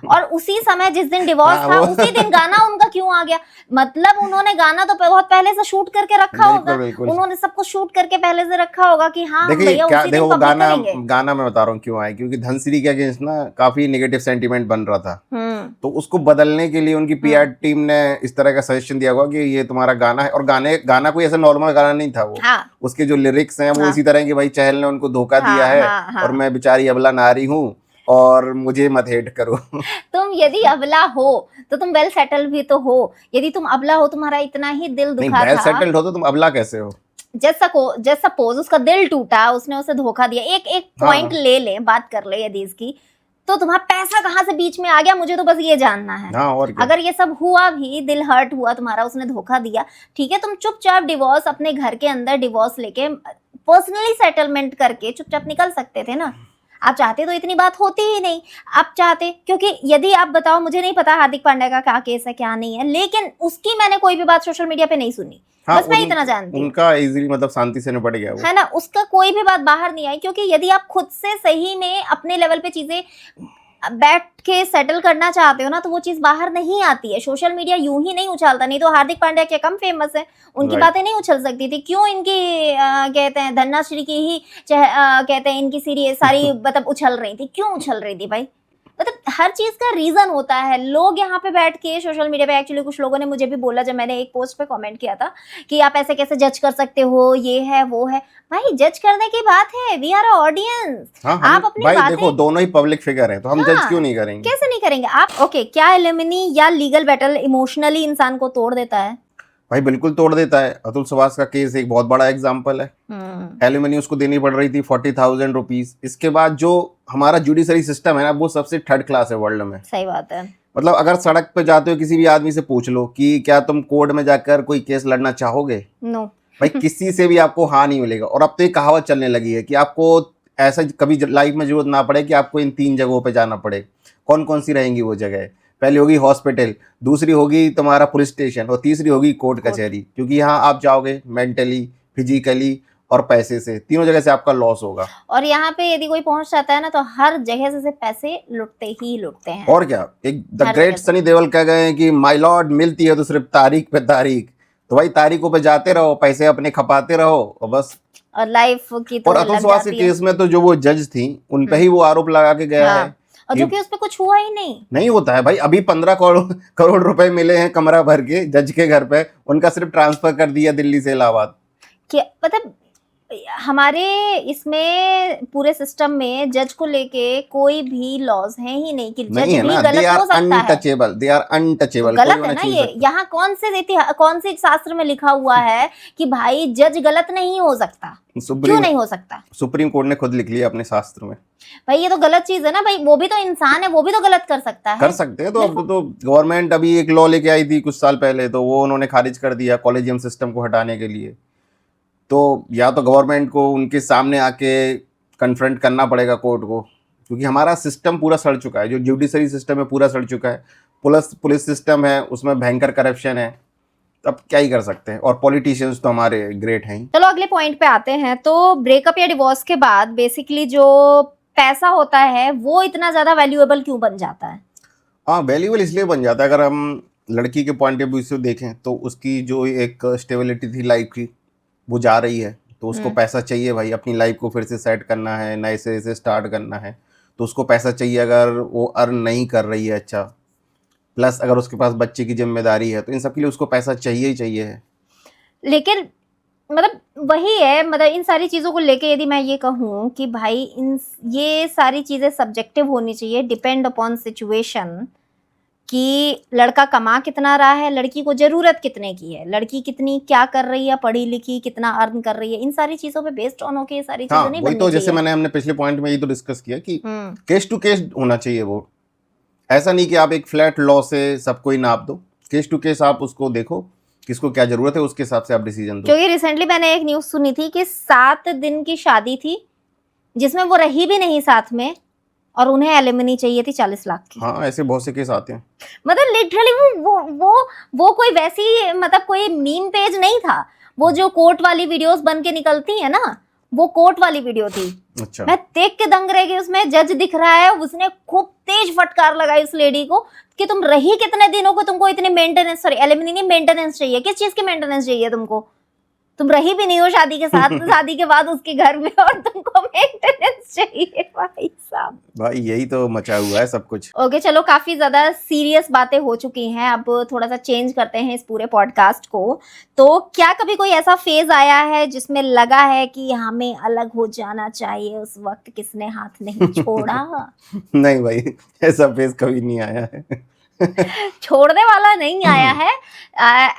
और उसी समय जिस दिन डिवोर्स हाँ, था वो- उसी दिन गाना उनका क्यों आ गया? मतलब उन्होंने गाना तो बहुत पहले से शूट करके रखा होगा, बिल्कुल। उन्होंने सब कुछ शूट करके पहले से रखा होगा कि हाँ हम देखिए भैया क्या, उसी देखो दिन वो पब्लिक गाना करेंगे। गाना मैं बता रहा हूँ क्यों आया, क्योंकि धनसिरी के अगेंस्ट ना काफी नेगेटिव सेंटीमेंट बन रहा था, तो उसको बदलने के लिए उनकी पीआर टीम ने इस तरह का सजेशन दिया हुआ कि ये तुम्हारा गाना है, और गाना कोई ऐसा नॉर्मल गाना नहीं था वो। हाँ उसके जो लिरिक्स हैं वो हाँ इसी तरह की, भाई चहल ने उनको धोखा दिया हाँ है हाँ हाँ। और मैं बेचारी अबला नारी हूँ और मुझे मत हेट करो। तुम यदि अबला हो तो तुम वेल सेटल भी तो हो, यदि तुम अबला हो, तुम्हारा इतना ही दिल नहीं, दुखा वेल था, सेटल्ड हो तो तुम अबला कैसे हो? जस्ट सपोज उसका दिल टूटा, उसने उसे धोखा दिया, एक एक हाँ, पॉइंट ले ले, बात कर ले यदि इसकी, तो तुम्हारा पैसा कहाँ से बीच में आ गया, मुझे तो बस ये जानना है। हाँ, और क्या। अगर ये सब हुआ भी, दिल हर्ट हुआ तुम्हारा, उसने धोखा दिया, ठीक है, तुम चुपचाप डिवोर्स अपने घर के अंदर डिवोर्स लेके पर्सनली सेटलमेंट करके चुपचाप निकल सकते थे ना। आप चाहते तो इतनी बात होती ही नहीं, आप चाहते, क्योंकि यदि आप बताओ, मुझे नहीं पता हार्दिक पांड्या का क्या केस है क्या नहीं है, लेकिन उसकी मैंने कोई भी बात सोशल मीडिया पे नहीं सुनी। हाँ, बस मैं इतना जानती हूँ, उनका इजीली मतलब शांति से निपट गया वो। है ना, उसका कोई भी बात बाहर नहीं आई, क्योंकि यदि आप खुद से सही में अपने लेवल पे चीजें बैठ के सेटल करना चाहते हो ना, तो वो चीज बाहर नहीं आती है। सोशल मीडिया यूं ही नहीं उछालता, नहीं तो हार्दिक पांड्या क्या कम फेमस है, उनकी Right. बातें नहीं उछल सकती थी? क्यों इनकी कहते हैं धन्नाश्री की ही कहते हैं इनकी सीरीज सारी मतलब उछल रही थी, क्यों उछल रही थी भाई? मतलब हर चीज का रीजन होता है। लोग यहाँ पे बैठ के सोशल मीडिया पे, एक्चुअली कुछ लोगों ने मुझे भी बोला जब मैंने एक पोस्ट पे कमेंट किया था कि आप ऐसे कैसे जज कर सकते हो, ये है वो है। भाई जज करने की बात है, वी आर ऑडियंस। हाँ, आप अपनी भाई बातें देखो दोनों ही पब्लिक फिगर हैं, तो हम जज क्यों नहीं करेंगे? कैसे नहीं करेंगे आप? ओके, क्या एलिमनी या लीगल बैटल इमोशनली इंसान को तोड़ देता है? भाई बिल्कुल तोड़ देता है। अतुल सुभाष का केस एक बहुत बड़ा एग्जाम्पल है। एलिमनी उसको देनी पड़ रही थी 40,000 रुपीज। इसके बाद जो हमारा जुडिशरी सिस्टम है ना, वो सबसे थर्ड क्लास है वर्ल्ड में। सही बात है। मतलब अगर सड़क पे जाते हो किसी भी आदमी से पूछ लो कि क्या तुम कोर्ट में जाकर कोई केस लड़ना चाहोगे, नो। भाई किसी से भी आपको हाँ नहीं मिलेगा। और अब तो ये कहावत चलने लगी है कि आपको ऐसा कभी लाइफ में जरूरत ना पड़े कि आपको इन 3 जगहों पे जाना पड़े। कौन कौन सी रहेंगी वो जगह? पहली होगी हॉस्पिटल, दूसरी होगी तुम्हारा पुलिस स्टेशन, और तीसरी होगी कोर्ट कचहरी। क्योंकि यहाँ आप जाओगे मेंटली, फिजिकली और पैसे से, तीनों जगह से आपका लॉस होगा। और यहाँ पे यदि कोई पहुंच जाता है ना, तो हर जगह से पैसे लुटते ही लुटते हैं। और क्या, एक द हर ग्रेट जगह से। सनी देओल कह गए हैं कि माय लॉर्ड मिलती है तो सिर्फ तारीख पे तारीख। तो भाई तारीखों पे जाते रहो, पैसे अपने खपाते रहो और बस। और लाइफ की तो और अतुल लग सुभाष के जाती है। केस में तो जो वो जज थी उन पे ही वो आरोप लगा के गया हाँ। है। और जो कि उस पे कुछ हुआ ही नहीं। नहीं होता है भाई। अभी 15 करोड़ रुपए मिले हैं कमरा भर के जज के घर पे, उनका सिर्फ ट्रांसफर कर दिया दिल्ली से इलाहाबाद। क्या मतलब हमारे इसमें पूरे सिस्टम में जज को लेके कोई भी लॉज है ही नहीं कि जज नहीं है भी ना, दे गलत आर हो सकता है। Untouchable, they are untouchable. गलत है ना ये। यहाँ कौन से शास्त्र में लिखा हुआ है कि भाई जज गलत नहीं हो सकता? क्यों नहीं हो सकता? सुप्रीम कोर्ट ने खुद लिख लिया अपने शास्त्र में। भाई ये तो गलत चीज है ना भाई, वो भी तो इंसान है, वो भी तो गलत कर सकता है। कर सकते हैं। तो अब तो गवर्नमेंट अभी एक लॉ लेके आई थी कुछ साल पहले, तो वो उन्होंने खारिज कर दिया कॉलेजियम सिस्टम को हटाने के लिए। तो या तो गवर्नमेंट को उनके सामने आके कन्फ्रंट करना पड़ेगा कोर्ट को, क्योंकि हमारा सिस्टम पूरा सड़ चुका है। जो जुडिशरी सिस्टम है पूरा सड़ चुका है। पुलिस सिस्टम है, उसमें भयंकर करप्शन है। अब क्या ही कर सकते हैं। और पॉलिटिशियंस तो हमारे ग्रेट हैं ही। चलो अगले पॉइंट पे आते हैं। तो ब्रेकअप या डिवोर्स के बाद बेसिकली जो पैसा होता है वो इतना ज्यादा वैल्यूएबल क्यों बन जाता है? हाँ, वैल्यूएबल इसलिए बन जाता है, अगर हम लड़की के पॉइंट ऑफ व्यू से देखें तो उसकी जो एक स्टेबिलिटी थी लाइफ की, वो जा रही है। तो उसको पैसा चाहिए भाई, अपनी लाइफ को फिर से सेट करना है, नए सिरे से स्टार्ट करना है, तो उसको पैसा चाहिए। अगर वो अर्न नहीं कर रही है अच्छा, प्लस अगर उसके पास बच्चे की जिम्मेदारी है, तो इन सब के लिए उसको पैसा चाहिए ही चाहिए है। लेकिन मतलब वही है, मतलब इन सारी चीज़ों को लेके यदि मैं ये कहूँ कि भाई ये सारी चीज़ें सब्जेक्टिव होनी चाहिए, डिपेंड अपॉन सिचुएशन, कि लड़का कमा कितना रहा है, लड़की को ज़रूरत कितने की है, लड़की कितनी क्या कर रही है, पढ़ी लिखी कितना अर्न कर रही है, इन सारी चीज़ों पे बेस्ड ऑन होके ये सारी चीज़ें नहीं वही बननी तो जैसे चाहिए। हमने पिछले पॉइंट में ये तो डिस्कस किया कि केस टू केस होना चाहिए वो, ऐसा नहीं कि आप एक फ्लैट लॉ से सबको ही नाप दो, केस टू केस आप उसको देखो, किसको क्या जरूरत है, उसके हिसाब से आप डिसीजन दो। क्योंकि रिसेंटली मैंने एक न्यूज सुनी थी कि 7 दिन की शादी थी जिसमें वो रही भी नहीं साथ में, और उन्हें एलिमनी चाहिए थी 40 लाख की। हाँ, ऐसे बहुत से केस आते हैं। मतलब लिटरली वो कोई वैसी, मतलब कोई मीम पेज नहीं था, वो जो कोर्ट वाली वीडियोस बन के निकलती है ना, वो कोर्ट वाली वीडियो थी। अच्छा। मैं देख के दंग रह गई। उसमें जज दिख रहा है, उसने खूब तेज फटकार लगाई उस लेडी को कि तुम रही कितने दिनों को, तुमको इतनी मेंटेनेंस, सॉरी एलिमनी नहीं, मेंटेनेंस चाहिए। किस चीज की मेंटेनेंस चाहिए तुमको? तुम रही भी नहीं हो शादी के साथ, शादी के बाद उसके घर में, और तुमको मेंटेनेंस चाहिए। भाई साहब, भाई यही तो मचा हुआ है सब कुछ। ओके चलो, काफी ज्यादा सीरियस बातें हो चुकी हैं, अब थोड़ा सा चेंज करते हैं इस पूरे पॉडकास्ट को। तो क्या कभी कोई ऐसा फेज आया है जिसमें लगा है कि हमें अलग हो जाना चाहिए, उस वक्त किसने हाथ नहीं छोड़ा? नहीं भाई, ऐसा फेज कभी नहीं आया है। छोड़ने वाला नहीं आया है।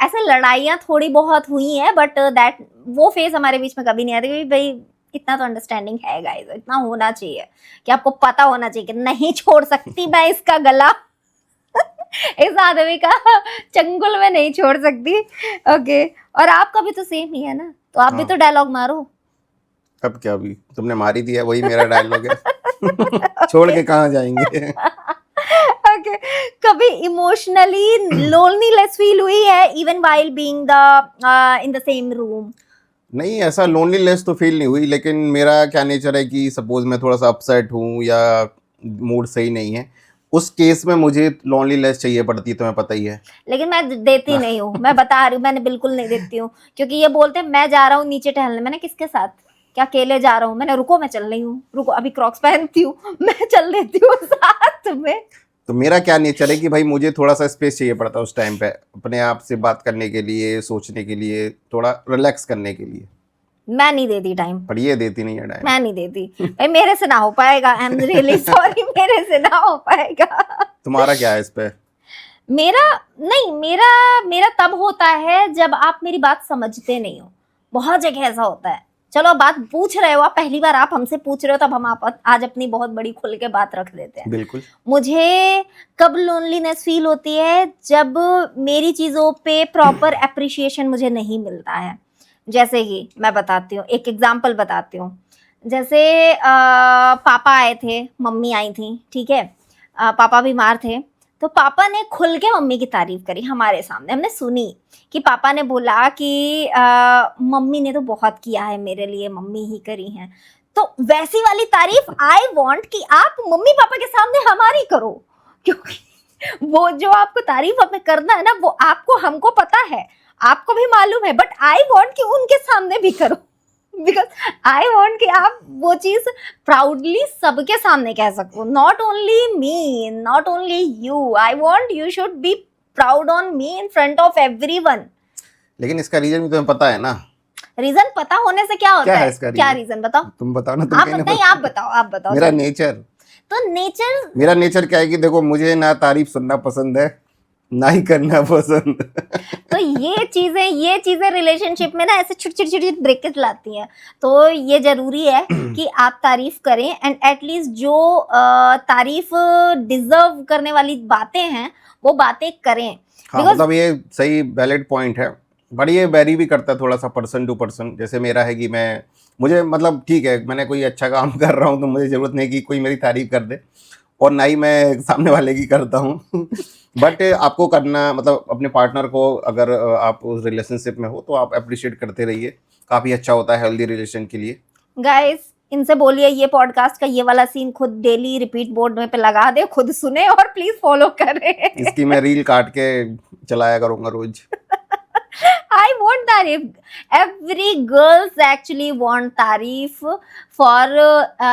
ऐसे लड़ाइयाँ थोड़ी बहुत हुई हैं, बट दैट वो फेज हमारे बीच में कभी नहीं आया था, क्योंकि भाई इतना तो अंडरस्टैंडिंग है गाइस, इतना होना चाहिए कि आपको पता होना चाहिए कि नहीं छोड़ सकती मैं इसका गला। इस आदमी का चंगुल में नहीं छोड़ सकती। ओके, और आपका भी तो सेम ही है ना, तो आप भी हाँ। तो डायलॉग मारो। अब क्या, अभी तुमने मारी दिया, वही मेरा डायलॉग है। छोड़ के कहाँ जाएंगे। ओके, कभी इमोशनली लोनलीनेस फील हुई है even while being the in the same room? नहीं, ऐसा लोनलीनेस तो फील नहीं हुई, लेकिन मेरा क्या नेचर है कि सपोज मैं थोड़ा सा अपसेट हूँ या मूड सही नहीं है, उस केस में मुझे लोनलीनेस चाहिए पड़ती है, तुम्हें पता ही है। लेकिन मैं देती नहीं हूँ, मैं बता रही हूँ, मैंने बिल्कुल नहीं देती हूँ। क्योंकि ये बोलते हैं मैं जा रहा हूँ नीचे टहलने, मैंने किसके साथ, क्या अकेले जा रहा हूँ? मैंने रुको मैं चल रही हूँ, रुको अभी क्रॉक्स पहनती हूँ, मैं चल लेती हूँ साथ में। तो मेरा क्या नेचर है कि भाई मुझे थोड़ा सा स्पेस चाहिए पड़ता है उस टाइम पे, अपने आप से बात करने के लिए, सोचने के लिए, थोड़ा रिलैक्स करने के लिए। मैं नहीं देती टाइम, पर ये देती नहीं है टाइम। मैं नहीं देती भाई, मेरे से ना हो पाएगा। आई एम रियली सॉरी, मेरे से ना हो पाएगा। तुम्हारा क्या है इस पे? मेरा नहीं, मेरा तब होता है जब आप मेरी बात समझते नहीं हो। बहुत जगह ऐसा होता है। चलो आप बात पूछ रहे हो, आप पहली बार आप हमसे पूछ रहे हो, तब हम आप आज अपनी बहुत बड़ी खुल के बात रख देते हैं। बिल्कुल। मुझे कब लोनलीनेस फील होती है, जब मेरी चीजों पे प्रॉपर एप्रिशिएशन मुझे नहीं मिलता है। जैसे कि मैं बताती हूँ, एक एग्जांपल बताती हूँ। जैसे पापा आए थे, मम्मी आई थी, ठीक है, पापा बीमार थे, तो पापा ने खुल के मम्मी की तारीफ करी हमारे सामने, हमने सुनी कि पापा ने बोला कि मम्मी ने तो बहुत किया है मेरे लिए, मम्मी ही करी हैं। तो वैसी वाली तारीफ आई वांट कि आप मम्मी पापा के सामने हमारी करो, क्योंकि वो जो आपको तारीफ हमें करना है ना, वो आपको, हमको पता है, आपको भी मालूम है, बट आई वांट कि उनके सामने भी करो, बिकॉज आई वांट कि आप वो चीज प्राउडली सबके सामने कह सको, not only me, not only you, I want you should be proud on me in front of everyone. लेकिन इसका रीजन भी तुम्हें पता है ना। रीजन पता होने से क्या होता क्या है है? इसका क्या reason? रीजन बताओ, तुम बताओ ना, तुम आप कहीं ना नहीं, आप बताओ, आप बताओ। मेरा नेचर, तो नेचर, मेरा नेचर क्या है कि देखो, मुझे ना तारीफ सुनना पसंद है, ना ही करना पसंद। तो ये चीजें रिलेशनशिप में ना ऐसे छोटी छोटी ब्रेकेज लाती हैं। तो ये जरूरी है कि आप तारीफ करें, एंड एटलीस्ट जो तारीफ डिजर्व करने वाली बातें हैं वो बातें करें। हाँ, मतलब ये सही वैलिड पॉइंट है, बट ये वेरी भी करता है थोड़ा सा पर्सन टू पर्सन। जैसे मेरा है कि मुझे मतलब ठीक है, मैंने कोई अच्छा काम कर रहा हूँ तो मुझे ज़रूरत नहीं कि कोई मेरी तारीफ कर दे, और ना ही मैं सामने वाले की करता हूँ। बट आपको करना, मतलब अपने पार्टनर को, अगर आप उस रिलेशनशिप में हो तो आप अप्रिशिएट करते रहिए, काफ़ी अच्छा होता है हेल्दी रिलेशन के लिए। गाइस, इनसे बोलिए ये पॉडकास्ट का ये वाला सीन खुद डेली रिपीट बोर्ड में पे लगा दे, खुद सुने और प्लीज फॉलो करें। इसकी मैं रील काट के चलाया करूँगा रोज। I want तारीफ. Every girls actually want तारीफ for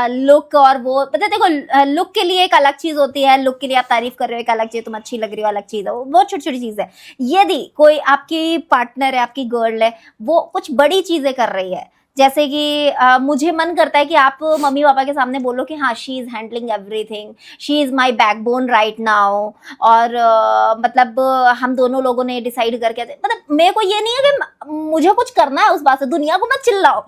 look, और वो पता है, देखो लुक के लिए एक अलग चीज होती है, लुक के लिए आप तारीफ कर रहे हो एक अलग चीज, तुम अच्छी लग रही हो अलग चीज है, वो छोटी छोटी चीज है। यदि कोई आपकी पार्टनर है, आपकी गर्ल है, वो कुछ बड़ी चीजें कर रही है, जैसे कि मुझे मन करता है कि आप मम्मी पापा के सामने बोलो कि हाँ, she is handling everything, she is my backbone right now, और मतलब हम दोनों लोगों ने डिसाइड करके, मतलब मेरे को ये नहीं है कि मुझे कुछ करना है उस बात से, दुनिया को मत चिल्लाओ,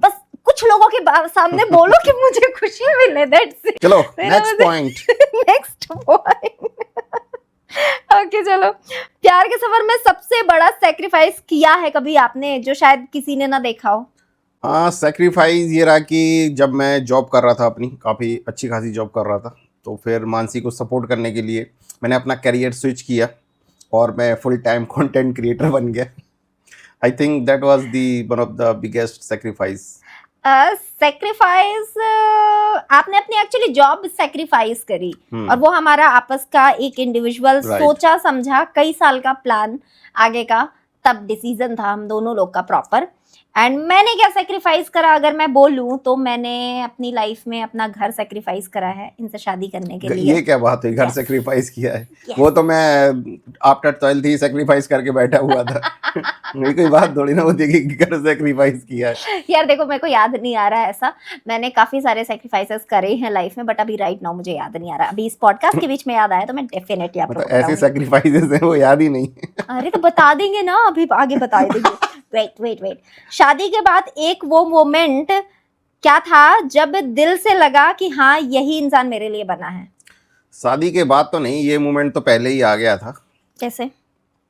बस कुछ लोगों के सामने बोलो कि मुझे खुशी मिले, दैट्स इट। चलो next point. Next point. Okay चलो, प्यार के सफर में सबसे बड़ा सेक्रीफाइस किया है कभी आपने जो शायद किसी ने ना देखा हो? हाँ, सेक्रीफाइस ये रहा कि जब मैं जॉब कर रहा था, अपनी काफ़ी अच्छी खासी जॉब कर रहा था, तो फिर मानसी को सपोर्ट करने के लिए मैंने अपना करियर स्विच किया और मैं फुल टाइम कंटेंट क्रिएटर बन गया। I think that was the one of the biggest sacrifice. Sacrifice आपने अपनी एक्चुअली जॉब सेक्रीफाइस करी, और वो हमारा आपस का एक इंडिविजुअल सोचा समझा कई साल का प्लान आगे का, तब डिसीजन था हम दोनों लोग का प्रॉपर। एंड मैंने क्या सेक्रीफाइस करा अगर मैं बोलूं तो मैंने अपनी लाइफ में अपना घर सेक्रीफाइस करा है इनसे शादी करने के लिए। ये क्या बात हुई, घर Yes. सेक्रीफाइस किया है? Yes. वो तो मैं आफ्टर 12th ही सेक्रीफाइस करके बैठा हुआ था। नहीं, कोई बात थोड़ी ना होती है कि घर सेक्रीफाइस किया है। यार देखो, मेरे को याद नहीं आ रहा है ऐसा, मैंने काफी सारे सेक्रीफाइसेस करे हैं लाइफ में, बट अभी राइट नाउ मुझे याद नहीं आ रहा। अभी इस पॉडकास्ट के बीच में याद आया तो मैं डेफिनेटली आपको मतलब ऐसे सेक्रीफाइसेस हैं वो याद ही नहीं। अरे तो बता देंगे ना, अभी आगे बता देंगे। वेट, शादी के बाद एक वो मोमेंट क्या था जब दिल से लगा कि हाँ यही इंसान मेरे लिए बना है? शादी के बाद तो नहीं, ये मोमेंट तो पहले ही आ गया था। कैसे?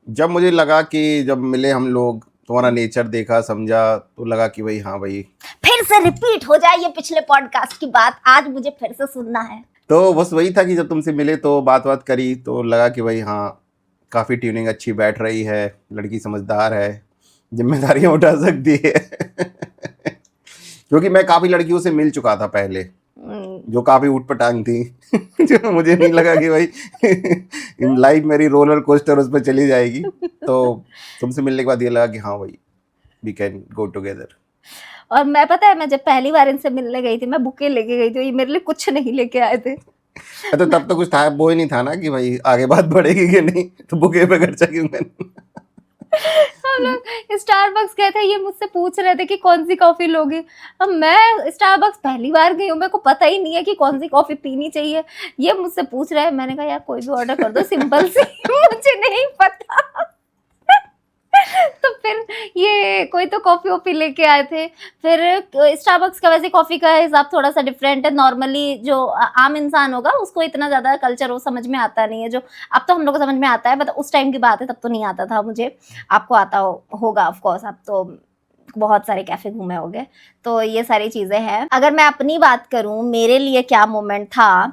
जब मुझे लगा कि जब मिले हम लोग, तुम्हारा नेचर देखा समझा, तो लगा कि भाई हाँ भाई, फिर से रिपीट हो जाए ये पिछले पॉडकास्ट की बात, आज मुझे फिर से सुनना है। तो बस वही था कि जब तुमसे मिले तो बात करी तो लगा कि भाई हाँ, काफ़ी ट्यूनिंग अच्छी बैठ रही है, लड़की समझदार है, जिम्मेदारियां उठा सकती है। क्योंकि मैं काफ़ी लड़कियों से मिल चुका था पहले जो काफ़ी ऊटपटांग थी। जो मुझे नहीं लगा कि भाई लाइफ मेरी रोलर कोस्टर उस पर चली जाएगी। तो तुमसे मिलने के बाद ये लगा कि हाँ भाई, वी कैन गो टुगेदर। और मैं, पता है, मैं जब पहली बार इनसे मिलने गई थी, मैं बुके लेके गई थी, ये मेरे लिए कुछ नहीं लेके आए थे। तो तब तो कुछ था, वो ही नहीं था ना कि भाई आगे बात बढ़ेगी कि नहीं, तो बुके पे खर्चा क्यों मैंने। हम लोग स्टारबक्स गए थे, ये मुझसे पूछ रहे थे कि कौन सी कॉफी लोगे। अब मैं स्टारबक्स पहली बार गई हूँ, मेरे को पता ही नहीं है कि कौन सी कॉफी पीनी चाहिए, ये मुझसे पूछ रहे हैं। मैंने कहा यार कोई भी ऑर्डर कर दो सिंपल सी। मुझे नहीं पता। तो फिर ये कोई तो कॉफी वॉफी लेके आए थे। फिर स्टारबक्स का वैसे कॉफी का हिसाब थोड़ा सा डिफरेंट है, नॉर्मली जो आम इंसान होगा उसको इतना ज्यादा कल्चर वो समझ में आता नहीं है, जो अब तो हम लोग को समझ में आता है, मतलब उस टाइम की बात है, तब तो नहीं आता था मुझे। आपको आता होगा ऑफ कोर्स, आप तो बहुत सारे कैफे घूमे होंगे, तो ये सारी चीजें हैं। अगर मैं अपनी बात करूं मेरे लिए क्या मोमेंट था,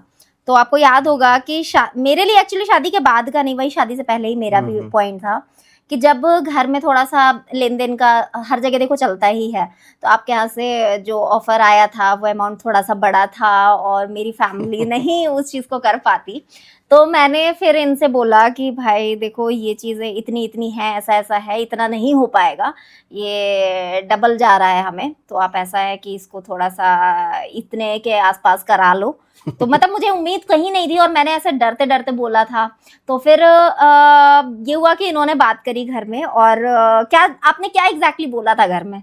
तो आपको याद होगा कि मेरे लिए एक्चुअली शादी के बाद का नहीं, वही शादी से पहले ही मेरा भी पॉइंट था कि जब घर में थोड़ा सा लेन देन का हर जगह देखो चलता ही है, तो आपके यहाँ से जो ऑफर आया था वो अमाउंट थोड़ा सा बड़ा था और मेरी फैमिली नहीं उस चीज़ को कर पाती, तो मैंने फिर इनसे बोला कि भाई देखो ये चीज़ें इतनी इतनी हैं, ऐसा ऐसा है, इतना नहीं हो पाएगा, ये डबल जा रहा है हमें, तो आप ऐसा है कि इसको थोड़ा सा इतने के आसपास करा लो। तो मतलब मुझे उम्मीद कहीं नहीं थी और मैंने ऐसे डरते डरते बोला था। तो फिर ये हुआ कि इन्होंने बात करी घर में, और क्या आपने क्या एग्जैक्टली बोला था घर में?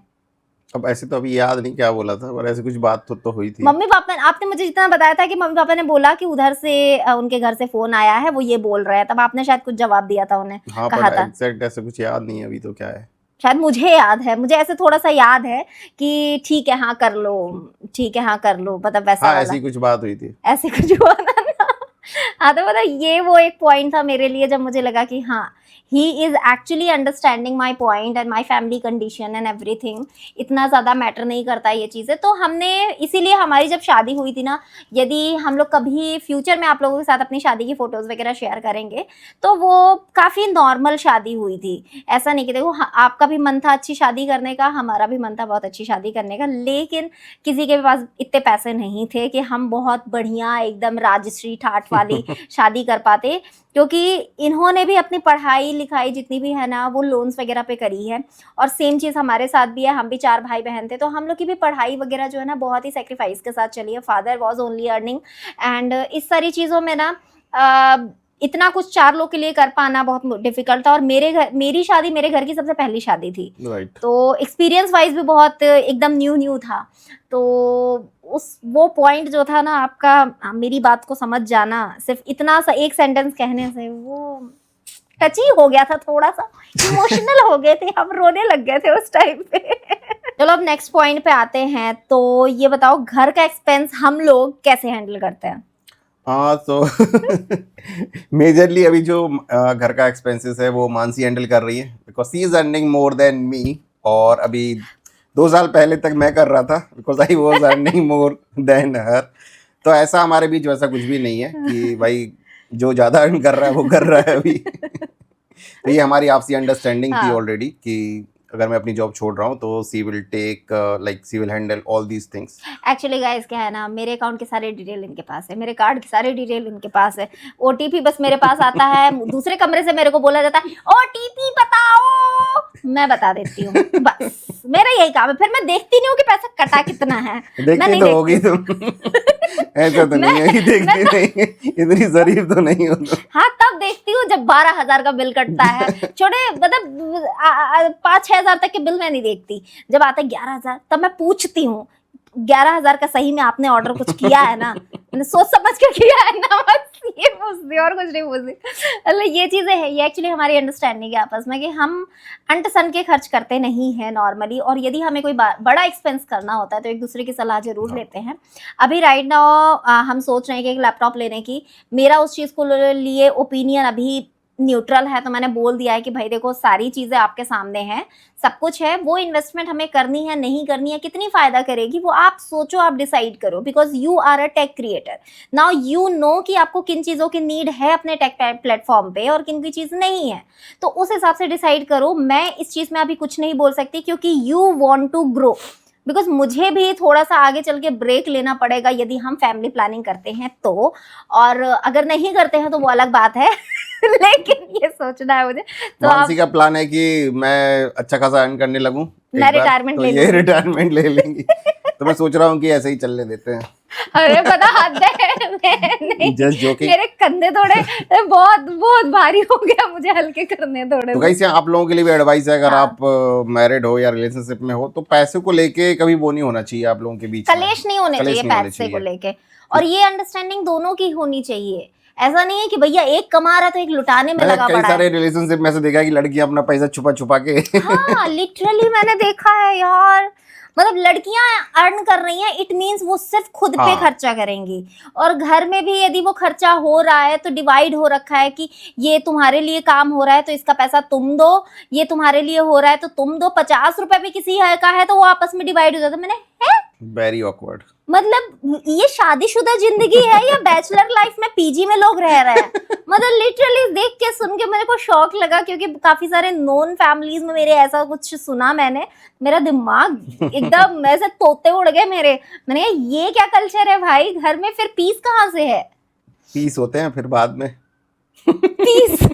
अब ऐसे तो अभी याद नहीं क्या बोला था, पर ऐसे कुछ बात तो हुई थी। मम्मी पापा, आपने मुझे जितना बताया था कि मम्मी पापा ने बोला कि उधर से उनके घर से फोन आया है, वो ये बोल रहे हैं, तब आपने शायद कुछ जवाब दिया था उन्हें। हाँ, कहा था एग्जैक्ट ऐसे कुछ याद नहीं है अभी, तो क्या है, शायद मुझे याद है, मुझे ऐसे थोड़ा सा याद है कि ठीक है हाँ कर लो, ठीक है हाँ कर लो, मतलब वैसा हाँ, ऐसी कुछ बात हुई थी, ऐसे कुछ हुआ था ना। हाँ तो मतलब ये वो एक पॉइंट था मेरे लिए जब मुझे लगा कि हाँ he is actually understanding my point and my family condition and everything, इतना ज़्यादा मैटर नहीं करता ये चीज़ें। तो हमने इसीलिए हमारी जब शादी हुई थी ना, यदि हम लोग कभी फ्यूचर में आप लोगों के साथ अपनी शादी की फ़ोटोज़ वगैरह शेयर करेंगे तो वो काफ़ी नॉर्मल शादी हुई थी। ऐसा नहीं कि देखो आपका भी मन था अच्छी शादी करने का, हमारा भी मन था बहुत अच्छी शादी करने का, लेकिन किसी के पास इतने पैसे नहीं थे कि हम बहुत बढ़िया एकदम राजश्री ठाठ वाली शादी कर पाते, क्योंकि इन्होंने भी अपनी पढ़ाई लिखाई जितनी भी है ना वो लोन्स वगैरह पे करी है, और सेम चीज़ हमारे साथ भी है, हम भी 4 भाई बहन थे, तो हम लोग की भी पढ़ाई वगैरह जो है ना बहुत ही सेक्रीफाइस के साथ चली है। Father was only earning, and इस सारी चीज़ों में ना इतना कुछ 4 लोग के लिए कर पाना बहुत डिफिकल्ट था। और मेरी शादी मेरे घर की सबसे पहली शादी थी, तो एक्सपीरियंस वाइज भी बहुत एकदम न्यू था। तो वो पॉइंट जो था ना आपका, मेरी बात को समझ जाना सिर्फ इतना सा एक सेंटेंस कहने से, वो टची हो गया था, थोड़ा सा इमोशनल हो गए थे हम, रोने लग गए थे उस टाइम पे। चलो अब नेक्स्ट पॉइंट पे आते हैं। तो ये बताओ, घर का एक्सपेंस हम लोग कैसे हैंडल करते हैं? हाँ तो मेजरली अभी जो घर का एक्सपेंसेस है वो मानसी हैंडल कर रही है, because she is earning more than me. और अभी 2 साल पहले तक मैं कर रहा था, because I was earning more than her. तो ऐसा हमारे बीच वैसा कुछ भी नहीं है कि भाई जो ज़्यादा अर्न कर रहा है वो कर रहा है अभी। तो ये हमारी आपसी अंडरस्टैंडिंग थी हाँ। ऑलरेडी कि अगर मैं अपनी जॉब छोड़ रहा हूँ तो she will take like she will handle all these things. Actually guys क्या है ना, मेरे अकाउंट के सारे डिटेल इनके पास है, मेरे कार्ड के सारे डिटेल इनके पास है। ओटीपी बस मेरे पास आता है, दूसरे कमरे से मेरे को बोला जाता है ओटीपी बताओ, मैं बता देती हूँ, बस मेरा यही काम है। फिर मैं देखती नहीं हूँ कि पैसा कटा कितना है। मैं देखती नहीं तो होगी तुम। ऐसा तो नहीं है कि देखती नहीं है, इतनी शरीफ तो नहीं हो तुम। हाँ तब देखती हूँ जब 12,000 का बिल कटता है। छोटे मतलब 5-6 हजार तक के बिल मैं नहीं देखती। जब आता है 11,000 तब मैं पूछती हूँ 11,000 का सही में आपने ऑर्डर कुछ किया है ना, मैंने सोच समझ के किया है ना, बस ये पूछती और कुछ नहीं पूछती। मतलब ये चीजें है, ये एक्चुअली हमारी अंडरस्टैंडिंग है आपस में कि हम अंट सन के खर्च करते नहीं है नॉर्मली। और यदि हमें कोई बड़ा एक्सपेंस करना होता है तो एक दूसरे की सलाह जरूर लेते हैं। अभी राइट नाउ हम सोच रहे हैं कि एक लैपटॉप लेने की। मेरा उस चीज को लिए ओपिनियन अभी न्यूट्रल है, तो मैंने बोल दिया है कि भाई देखो सारी चीजें आपके सामने हैं, सब कुछ है, वो इन्वेस्टमेंट हमें करनी है नहीं करनी है, कितनी फायदा करेगी वो आप सोचो, आप डिसाइड करो। Because you are a tech creator, now you know कि आपको किन चीजों की नीड है अपने टेक प्लेटफॉर्म पे और किन की चीज नहीं है। तो उस हिसाब से डिसाइड करो। मैं इस चीज में अभी कुछ नहीं बोल सकती क्योंकि you want to grow. Because मुझे भी थोड़ा सा आगे चल के ब्रेक लेना पड़ेगा यदि हम फैमिली प्लानिंग करते हैं तो, और अगर नहीं करते हैं तो वो अलग बात है। लेकिन ये सोचना है मुझे। तो मानसी का प्लान है कि मैं अच्छा खासा अर्न करने लगूं, मैं रिटायरमेंट तो ले ये लूंगी। रिटायरमेंट ले लेंगी। तो मैं सोच रहा हूँ कि ऐसे ही चलने देते हैं। अरे पता हद है, मैं नहीं, जस्ट जोकिंग। मेरे कंधे थोड़े बहुत बहुत भारी हो गया, मुझे हल्के करने थोड़े। तो कैसे आप लोगों के लिए भी एडवाइस है, अगर हाँ। आप मैरिड हो या रिलेशनशिप में हो तो पैसे को लेके कभी वो नहीं होना चाहिए आप लोगों के बीच में, कलेश नहीं होने कलेश चाहिए नहीं होने पैसे को चाहिए। लेके। और ये अंडरस्टैंडिंग दोनों की होनी चाहिए। ऐसा नहीं है कि भैया एक कमा रहा है तो एक लुटाने में मैंने लगा कई पड़ा है। सारे रिलेशनशिप में से देखा है कि लड़कियां अपना पैसा छुपा छुपा के हाँ लिटरली मैंने देखा है यार। मतलब लड़कियां अर्न कर रही हैं, इट मींस वो सिर्फ खुद पे हाँ। खर्चा करेंगी। और घर में भी यदि वो खर्चा हो रहा है तो डिवाइड हो रखा है कि ये तुम्हारे लिए काम हो रहा है तो इसका पैसा तुम दो, ये तुम्हारे लिए हो रहा है तो तुम दो। 50 रुपए भी किसी का है तो वो आपस में डिवाइड हो जाता है। मैंने वेरी ऑकवर्ड। मतलब ये शादीशुदा जिंदगी है या बैचलर लाइफ में पीजी में लोग रह रहे हैं? मतलब लिटरली देख के सुन के मेरे को शौक लगा क्योंकि काफी सारे नॉन फैमिलीज में मेरे ऐसा कुछ सुना मैंने। मेरा दिमाग एकदम ऐसे तोते उड़ गए मेरे। मैंने कहा ये क्या कल्चर है भाई, घर में फिर पीस कहाँ से है? पीस होते हैं फिर बाद में। पीस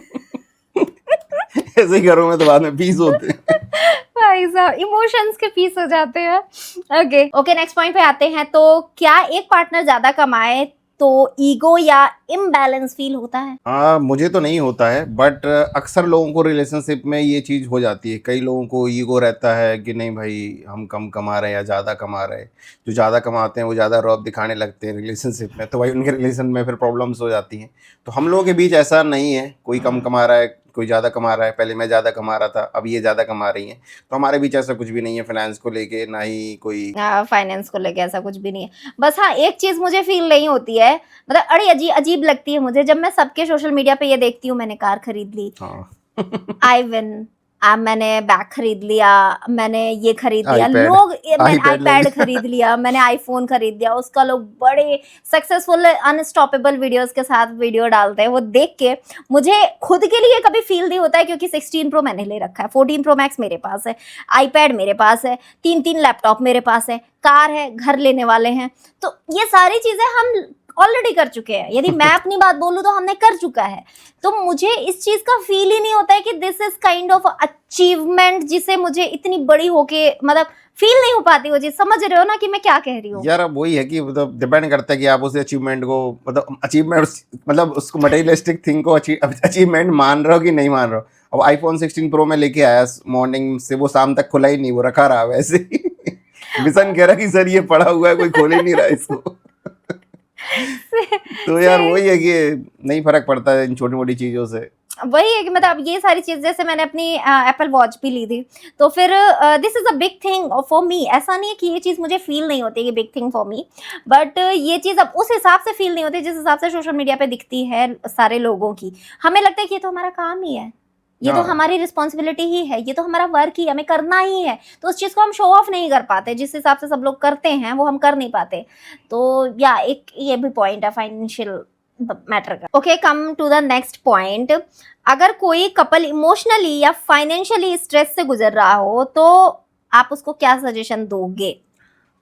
ऐसे ही घरों में तो बाद में पीस होते हैं। भाई साहब इमोशंस के पीस हो जाते हैं। ओके ओके नेक्स्ट पॉइंट पे आते हैं। तो क्या एक पार्टनर ज्यादा कमाए तो ईगो या इम्बैलेंस फील होता है? मुझे तो नहीं होता है, बट अक्सर लोगों को रिलेशनशिप में ये चीज़ हो जाती है। कई लोगों को ईगो रहता है कि नहीं भाई हम कम कमा रहे हैं या ज़्यादा कमा रहे हैं। जो ज़्यादा कमाते हैं वो ज़्यादा रौब दिखाने लगते हैं रिलेशनशिप में, तो भाई उनके रिलेशन में फिर प्रॉब्लम्स हो जाती हैं। तो हम लोगों के बीच ऐसा नहीं है, कोई कम कमा रहा है कोई ज़्यादा कमा रहा है। पहले मैं ज़्यादा कमा रहा था, अब ये ज़्यादा कमा रही हैं, तो हमारे बीच ऐसा कुछ भी नहीं है फाइनेंस को लेके, ना ही कोई फाइनेंस को लेके ऐसा कुछ भी नहीं है। बस हाँ एक चीज मुझे फील नहीं होती है, मतलब अड़ी अजीब लगती है मुझे जब मैं सबके सोशल मीडिया पे ये देखती हूँ मैंने कार खरीद ली, हाँ आई विन, मैंने बैग खरीद लिया, मैंने ये खरीद लिया, iPad, लोग मैंने iPad ले आईपैड लिया। खरीद लिया, मैंने आईफोन खरीद लिया, उसका लोग बड़े सक्सेसफुल अनस्टॉपेबल वीडियोस के साथ वीडियो डालते हैं। वो देख के मुझे खुद के लिए कभी फील नहीं होता है क्योंकि 16 प्रो मैंने ले रखा है, 14 प्रो मैक्स मेरे पास है, आईपैड मेरे पास है, 3 लैपटॉप मेरे पास है, कार है, घर लेने वाले हैं। तो ये सारी चीजें हम ऑलरेडी कर चुके हैं। यदि मैं अपनी बात बोलूं तो हमने कर चुका है। तो मुझे इस चीज का फील ही नहीं होता है कि this is kind of achievement जिसे मुझे इतनी बड़ी होके मतलब फील नहीं हो पाती वो चीज। समझ रहे हो ना कि मैं क्या कह रही हूँ? यार अब वही है कि मतलब डिपेंड करता है कि आप उस अचीवमेंट को मतलब उसको मटेरियलिस्टिक थिंग को अचीवमेंट मान रहे हो कि नहीं मान रहे हो। अब आईफोन 16 प्रो में लेके आया मॉर्निंग से, वो शाम तक खुला ही नहीं, वो रखा रहा वैसे ही। विशन कह रहा कि सर ये पड़ा हुआ है, कोई खोल ही नहीं रहा इसको। तो यार वही है कि नहीं फर्क पड़ता है इन छोटी मोटी चीजों से। वही है कि मतलब ये सारी चीज, जैसे मैंने अपनी एप्पल वॉच भी ली थी, तो फिर this is a big thing for me. ऐसा नहीं है कि ये चीज मुझे फील नहीं होती कि big thing for me, but ये चीज अब उस हिसाब से फील नहीं होती जिस हिसाब से सोशल मीडिया पे दिखती है सारे लोगों की। हमें लगता है कि ये तो हमारा काम ही है, ये तो हाँ हमारी रिस्पॉन्सिबिलिटी ही है, ये तो हमारा वर्क ही हमें करना ही है, तो उस चीज को हम शो ऑफ नहीं कर पाते, जिस हिसाब से सब लोग करते हैं वो हम कर नहीं पाते। तो या एक ये भी पॉइंट है फाइनेंशियल मैटर का। Okay, come to the next point. अगर कोई कपल इमोशनली या फाइनेंशियली स्ट्रेस से गुजर रहा हो तो आप उसको क्या सजेशन दोगे?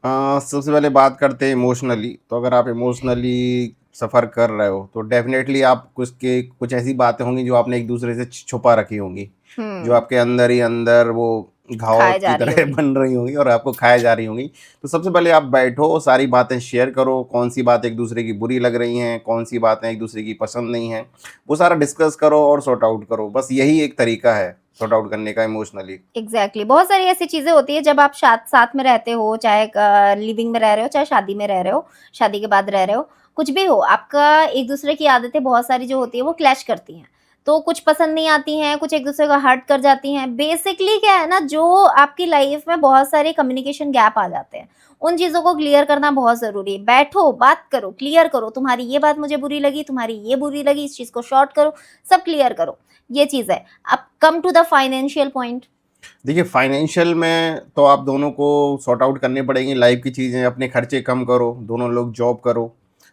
सबसे पहले बात करते हैं इमोशनली। तो अगर आप इमोशनली सफ़र कर रहे हो तो डेफिनेटली आप कुछ ऐसी बातें होंगी जो आपने एक दूसरे से छुपा रखी होंगी, जो आपके अंदर ही अंदर वो घाव खाए जा की रही तरह होंगी। बन रही होंगी और आपको खाए जा रही होंगी। तो सबसे पहले आप बैठो, सारी बातें शेयर करो, कौन सी बात एक दूसरे की बुरी लग रही हैं, कौन सी बातें एक दूसरे की पसंद नहीं हैं, वो सारा डिस्कस करो और सॉर्ट आउट करो। बस यही एक तरीका है सॉर्ट आउट करने का इमोशनली। एग्जैक्टली बहुत सारी ऐसी चीजें होती है जब आप साथ साथ में रहते हो, चाहे लिविंग में रह रहे हो, चाहे शादी में रह रहे हो, शादी के बाद रह रहे हो, कुछ भी हो, आपका एक दूसरे की आदतें बहुत सारी जो होती है वो क्लैश करती हैं, तो कुछ पसंद नहीं आती हैं, कुछ एक दूसरे को हर्ट कर जाती हैं। बेसिकली क्या है ना, जो आपकी लाइफ में बहुत सारे कम्युनिकेशन गैप आ जाते हैं, उन चीज़ों को क्लियर करना बहुत ज़रूरी है। बैठो, बात करो, क्लियर करो, तुम्हारी ये बात मुझे बुरी लगी, तुम्हारी ये बुरी लगी, इस चीज़ को शॉर्ट करो, सब क्लियर करो, ये चीज़ है। अब come to the financial point. देखिए, फाइनेंशियल में तो आप दोनों को सॉर्ट आउट करनी पड़ेंगी। लाइफ की चीज़ें, अपने खर्चे कम करो, दोनों लोग जॉब करो।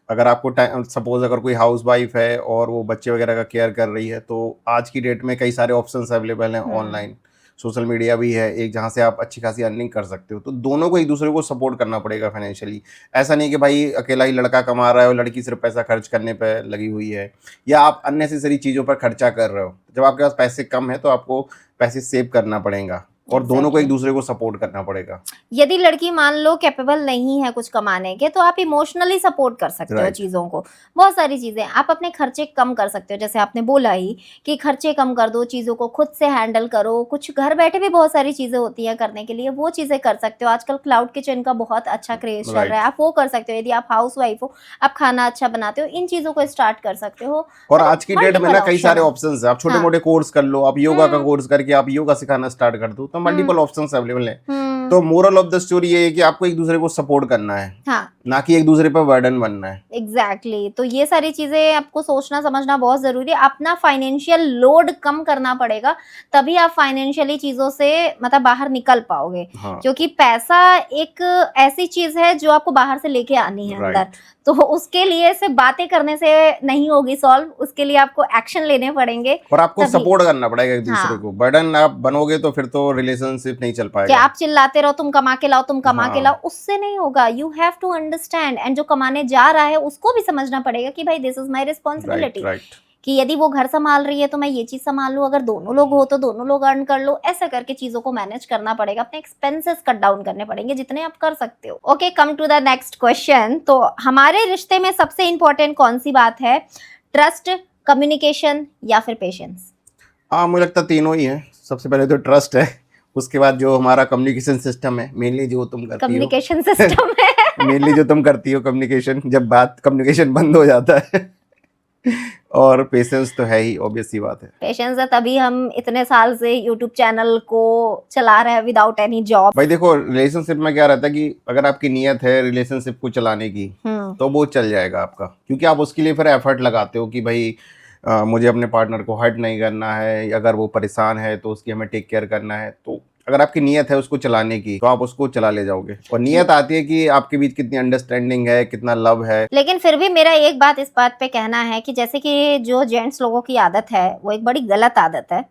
अगर आपको टाइम, सपोज अगर कोई हाउस वाइफ है और वो बच्चे वगैरह का केयर कर रही है, तो आज की डेट में कई सारे ऑप्शंस अवेलेबल हैं ऑनलाइन। सोशल मीडिया भी है एक, जहाँ से आप अच्छी खासी अर्निंग कर सकते हो। तो दोनों को एक दूसरे को सपोर्ट करना पड़ेगा फाइनेंशियली। ऐसा नहीं कि भाई अकेला ही लड़का कमा रहा है और लड़की सिर्फ पैसा खर्च करने पर लगी हुई है, या आप अननेसेसरी चीज़ों पर खर्चा कर रहे हो। जब आपके पास पैसे कम है तो आपको पैसे सेव करना पड़ेगा और दोनों को एक दूसरे को सपोर्ट करना पड़ेगा। यदि लड़की मान लो कैपेबल नहीं है कुछ कमाने के, तो आप इमोशनली सपोर्ट कर सकते हो राइट। चीज़ों को। बहुत सारी चीज़ें आप अपने खर्चे कम कर सकते हो, जैसे आपने बोला ही कि खर्चे कम कर दो, चीज़ों को खुद से हैंडल करो। कुछ घर बैठे भी बहुत सारी चीज़ें होती हैं करने के लिए, वो चीज़ें कर सकते हो। आजकल क्लाउड किचन का बहुत अच्छा क्रेज चल रहा है, राइट। आप वो कर सकते हो। यदि आप हाउस वाइफ हो, आप खाना अच्छा बनाते हो, इन चीज़ों को स्टार्ट कर सकते हो। और मतलब आज की डेट में मल्टीपल ना कई ऑप्शन सारे है। ऑप्शंस है। आप छोटे हाँ। मोटे कोर्स कर लो, आप योगा का हम्म। कोर्स करके आप योगा सिखाना स्टार्ट कर दो, तो मल्टीपल ऑप्शंस अवेलेबल हैं। हम्म। तो मोरल ऑफ द स्टोरी ये है कि आपको एक दूसरे को सपोर्ट करना है, हाँ, ना कि एक दूसरे पर बर्डन बनना है। एग्जैक्टली तो ये सारी चीजें आपको सोचना समझना बहुत जरूरी है। अपना फाइनेंशियल लोड कम करना पड़ेगा, तभी आप फाइनेंशियली चीजों से मतलब बाहर निकल पाओगे। हाँ। क्योंकि पैसा एक ऐसी चीज है जो आपको बाहर से लेके आनी है अंदर, तो उसके लिए सिर्फ बातें करने से नहीं होगी सॉल्व, उसके लिए आपको एक्शन लेने पड़ेंगे। और आपको तभी। सपोर्ट करना पड़ेगा एक दूसरे हाँ। को। बर्डन आप बनोगे तो फिर तो रिलेशनशिप नहीं चल कि पाएगा। आप चिल्लाते रहो, तुम कमा के लाओ, तुम कमा के हाँ। लाओ, उससे नहीं होगा। You have to understand, and जो कमाने जा रहा है उसको भी समझना पड़ेगा कि भाई this is my right. Responsibility, right. कि यदि वो घर संभाल रही है तो मैं ये चीज संभाल लूं, अगर दोनों लोग हो तो दोनों लोग अर्न कर लो। ऐसा करके चीजों को मैनेज करना पड़ेगा, अपने एक्सपेंसेस कट डाउन करने पड़ेंगे जितने आप कर सकते हो। Okay, come to the next question. तो हमारे रिश्ते में सबसे इंपॉर्टेंट कौन सी बात है? ट्रस्ट, कम्युनिकेशन या फिर पेशेंस? हाँ, मुझे लगता है तीनों ही है। सबसे पहले तो ट्रस्ट है, उसके बाद जो हमारा कम्युनिकेशन सिस्टम है, मेनली जो तुम करती हो। कम्युनिकेशन सिस्टम है। मेनली जो तुम करती हो कम्युनिकेशन, जब बात कम्युनिकेशन बंद हो जाता है। और पेशेंस तो है ही, ऑब्वियस सी बात है। पेशेंस है, तभी हम इतने साल से यूट्यूब चैनल को चला रहे हैं विदाउट एनी जॉब। भाई देखो, रिलेशनशिप में क्या रहता है कि अगर आपकी नीयत है रिलेशनशिप को चलाने की तो वो चल जाएगा आपका, क्योंकि आप उसके लिए फिर एफर्ट लगाते हो कि भाई मुझे अपने पार्टनर को हर्ट नहीं करना है, अगर वो परेशान है तो उसकी हमें टेक केयर करना है। तो अगर आपकी नीयत है उसको चलाने की तो आप उसको चला ले जाओगे। और नीयत आती है कि आपके बीच कितनी अंडरस्टैंडिंग है, कितना लव है। लेकिन फिर भी मेरा एक बात इस बात पे कहना है कि जैसे कि जो जेंट्स लोगों की आदत है वो एक बड़ी गलत आदत है,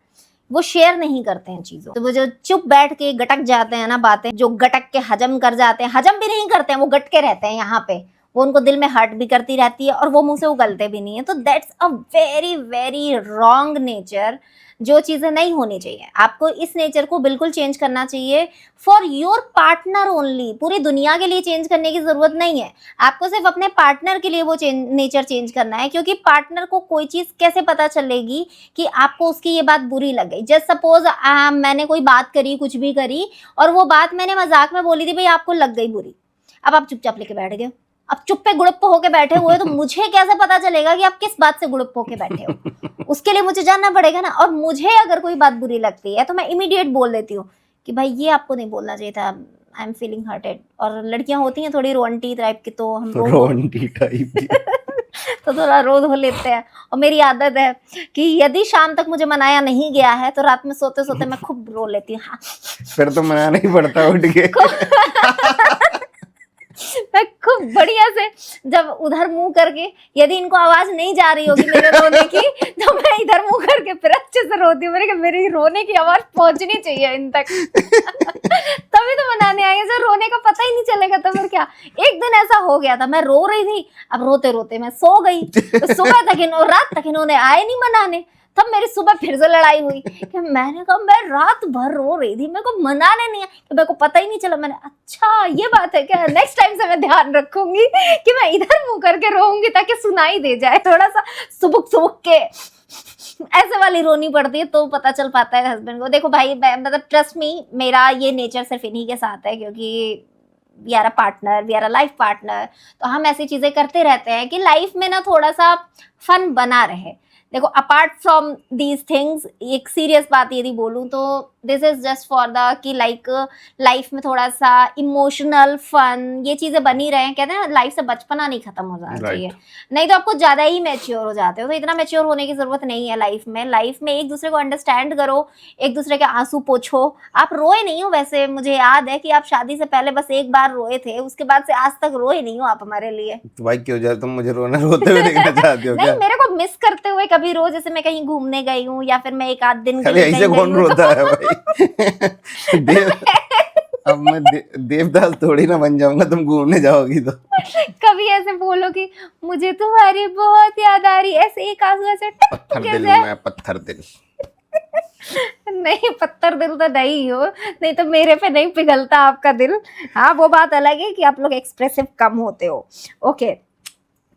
वो शेयर नहीं करते हैं चीजों। तो वो जो चुप बैठ के गटक जाते हैं ना बातें, जो गटक के हजम कर जाते हैं, हजम भी नहीं करते हैं, वो गटके रहते हैं यहाँ पे, वो उनको दिल में हर्ट भी करती रहती है और वो मुंह से उगलते भी नहीं है। तो that's a very very wrong nature, जो चीजें नहीं होनी चाहिए। आपको इस नेचर को बिल्कुल चेंज करना चाहिए फॉर योर पार्टनर ओनली। पूरी दुनिया के लिए चेंज करने की जरूरत नहीं है, आपको सिर्फ अपने पार्टनर के लिए वो नेचर चेंज करना है। क्योंकि पार्टनर को कोई चीज कैसे पता चलेगी कि आपको उसकी ये बात बुरी लग गई। जस्ट सपोज मैंने कोई बात करी, कुछ भी करी, और वो बात मैंने मजाक में बोली थी, भाई आपको लग गई बुरी, अब आप चुपचाप लेके बैठ गए, अब चुप्पे गुड़प होके बैठे हुए हो, तो मुझे कैसे पता चलेगा कि आप किस बात से गुड़प होके बैठे हो? उसके लिए मुझे जानना पड़ेगा ना। और मुझे अगर कोई बात बुरी लगती है तो मैं इमीडिएट बोल देती हूँ कि भाई ये आपको नहीं बोलना चाहिए था, आई एम फीलिंग हर्टेड। और लड़कियां होती हैं थोड़ी रोंटी टाइप की, तो हम रोंटी टाइप की तो थोड़ा रो धो लेते हैं। और मेरी आदत है कि यदि शाम तक मुझे मनाया नहीं गया है तो रात में सोते सोते मैं खूब रो लेती हूँ। हाँ। फिर तो मनाना ही पड़ता उठ के मैं खूब बढ़िया से जब उधर मुंह करके, यदि इनको आवाज नहीं जा रही होगी मेरे रोने की, तो मैं इधर मुंह करके फिर अच्छे से रोती हूँ। मेरी रोने की आवाज पहुंचनी चाहिए इन तक तभी तो मनाने आएंगे। जब रोने का पता ही नहीं चलेगा तो फिर क्या। एक दिन ऐसा हो गया था, मैं रो रही थी, अब रोते रोते मैं सो गई, तो सुबह तक रात तक इन्होंने आए नहीं मनाने। तब मेरी सुबह फिर से लड़ाई हुई कि मैंने कहा मैं रात भर रो रही थी, मेरे को मनाने नहीं है, तो मेरे को पता ही नहीं चला। मैंने अच्छा ये बात है क्या, नेक्स्ट टाइम से मैं ध्यान रखूंगी कि मैं इधर मुंह करके रोऊंगी ताकि सुनाई दे जाए, थोड़ा सा सुबुक सुबुक के ऐसे वाली रोनी पड़ती है तो पता चल पाता है हस्बैंड को। देखो भाई, मतलब ट्रस्ट मी, मेरा ये नेचर सिर्फ इन्हीं के साथ है, क्योंकि we are a partner, we are a life partner, तो हम ऐसी चीजें करते रहते हैं कि लाइफ में ना थोड़ा सा फन बना रहे। देखो अपार्ट फ्रॉम दीज थिंग्स, एक सीरियस बात यदि बोलूं तो this is just for the कि लाइक लाइफ में थोड़ा सा इमोशनल फन ये चीजें बनी रहे। कहते हैं लाइफ से बचपना नहीं खत्म हो जाना चाहिए, नहीं तो आपको ज्यादा ही मैच्योर हो जाते हो। तो इतना मैच्योर होने की जरूरत नहीं है लाइफ में। लाइफ में एक दूसरे को अंडरस्टैंड करो, एक दूसरे के आंसू पोछो। आप रोए नहीं हो, वैसे मुझे याद है कि आप शादी से पहले बस एक बार रोए थे, उसके बाद से आज तक रोए नहीं हो आप हमारे लिए। तो भाई क्यों जा तुम मुझे रोते हुए देखना चाहती हो क्या? नहीं, मेरे को मिस करते हुए कभी रो, जैसे मैं कहीं घूमने गई हूँ या फिर मैं एक आध दिन अरे ऐसे कौन रोता है भाई अब मैं देवदास थोड़ी ना बन जाऊंगा तुम घूमने जाओगी तो। कभी ऐसे बोलो कि मुझे तुम्हारी बहुत याद आ रही, ऐसे एक आंसू ऐसे पत्थर दिल मैं पत्थर दिल नहीं, पत्थर दिल तो नहीं हो, नहीं तो मेरे पे नहीं पिघलता आपका दिल। हाँ वो बात अलग है कि आप लोग एक्सप्रेसिव कम होते हो। ओके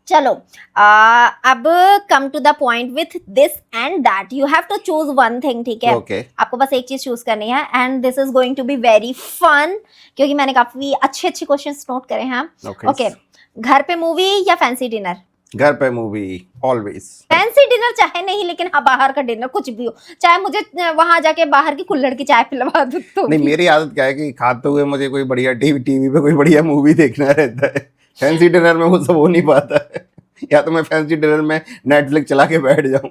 चलो, अब come to the point with this and that, you have to choose one thing, ठीक है? Okay. आपको बस एक चीज चूज करनी है and this is going to be very fun, क्योंकि मैंने काफी अच्छे अच्छे क्वेश्चंस नोट करे हैं। ओके, घर पे मूवी या फैंसी डिनर? घर पे मूवी ऑलवेज। फैंसी डिनर चाहे नहीं, लेकिन हाँ बाहर का डिनर कुछ भी हो, चाहे मुझे वहां जाके बाहर की कुल्हड़ की चाय पिलवा दो तो नहीं, मेरी आदत क्या है कि खाते हुए मुझे कोई बढ़िया टीवी पे कोई बढ़िया मूवी देखना रहता है। फैंसी डिनर में वो सब हो नहीं पाता है, या तो मैं फैंसी डिनर में नेटफ्लिक्स चला के बैठ जाऊं।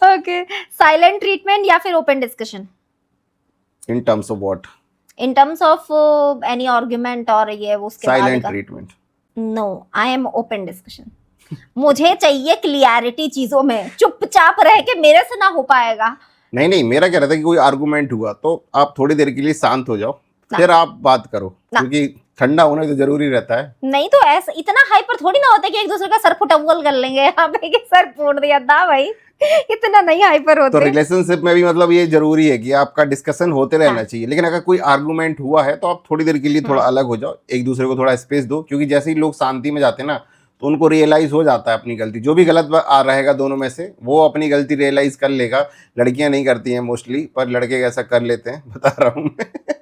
ओके, साइलेंट ट्रीटमेंट या फिर open discussion? In terms of what? In terms of any argument और ये वो उसके बाद साइलेंट का? Treatment. No, I am open discussion. मुझे चाहिए क्लियरिटी चीजों में, चुपचाप रह के मेरे से ना हो पाएगा। नहीं, मेरा क्या रहता है कि कोई आर्गुमेंट हुआ तो आप थोड़ी देर के लिए शांत हो जाओ, फिर आप बात करो, क्योंकि ठंडा होना तो जरूरी रहता है। नहीं तो ऐसा इतना हाइपर थोड़ी ना होता है कि एक दूसरे का सर फुटअव्वल कर लेंगे, यहाँ पे कि सर फोड़ दिया था भाई, इतना नहीं हाइपर होते। तो रिलेशनशिप में भी मतलब ये जरूरी है कि आपका डिस्कशन होते रहना चाहिए, लेकिन अगर कोई आर्गुमेंट हुआ है तो आप थोड़ी देर के लिए थोड़ा अलग हो जाओ, एक दूसरे को थोड़ा स्पेस दो, क्योंकि जैसे ही लोग शांति में जाते हैं ना तो उनको रियलाइज हो जाता है अपनी गलती। जो भी गलत आ रहेगा दोनों में से वो अपनी गलती रियलाइज कर लेगा। लड़कियां नहीं करती हैं मोस्टली, पर लड़के ऐसा कर लेते हैं, बता रहा हूँ मैं।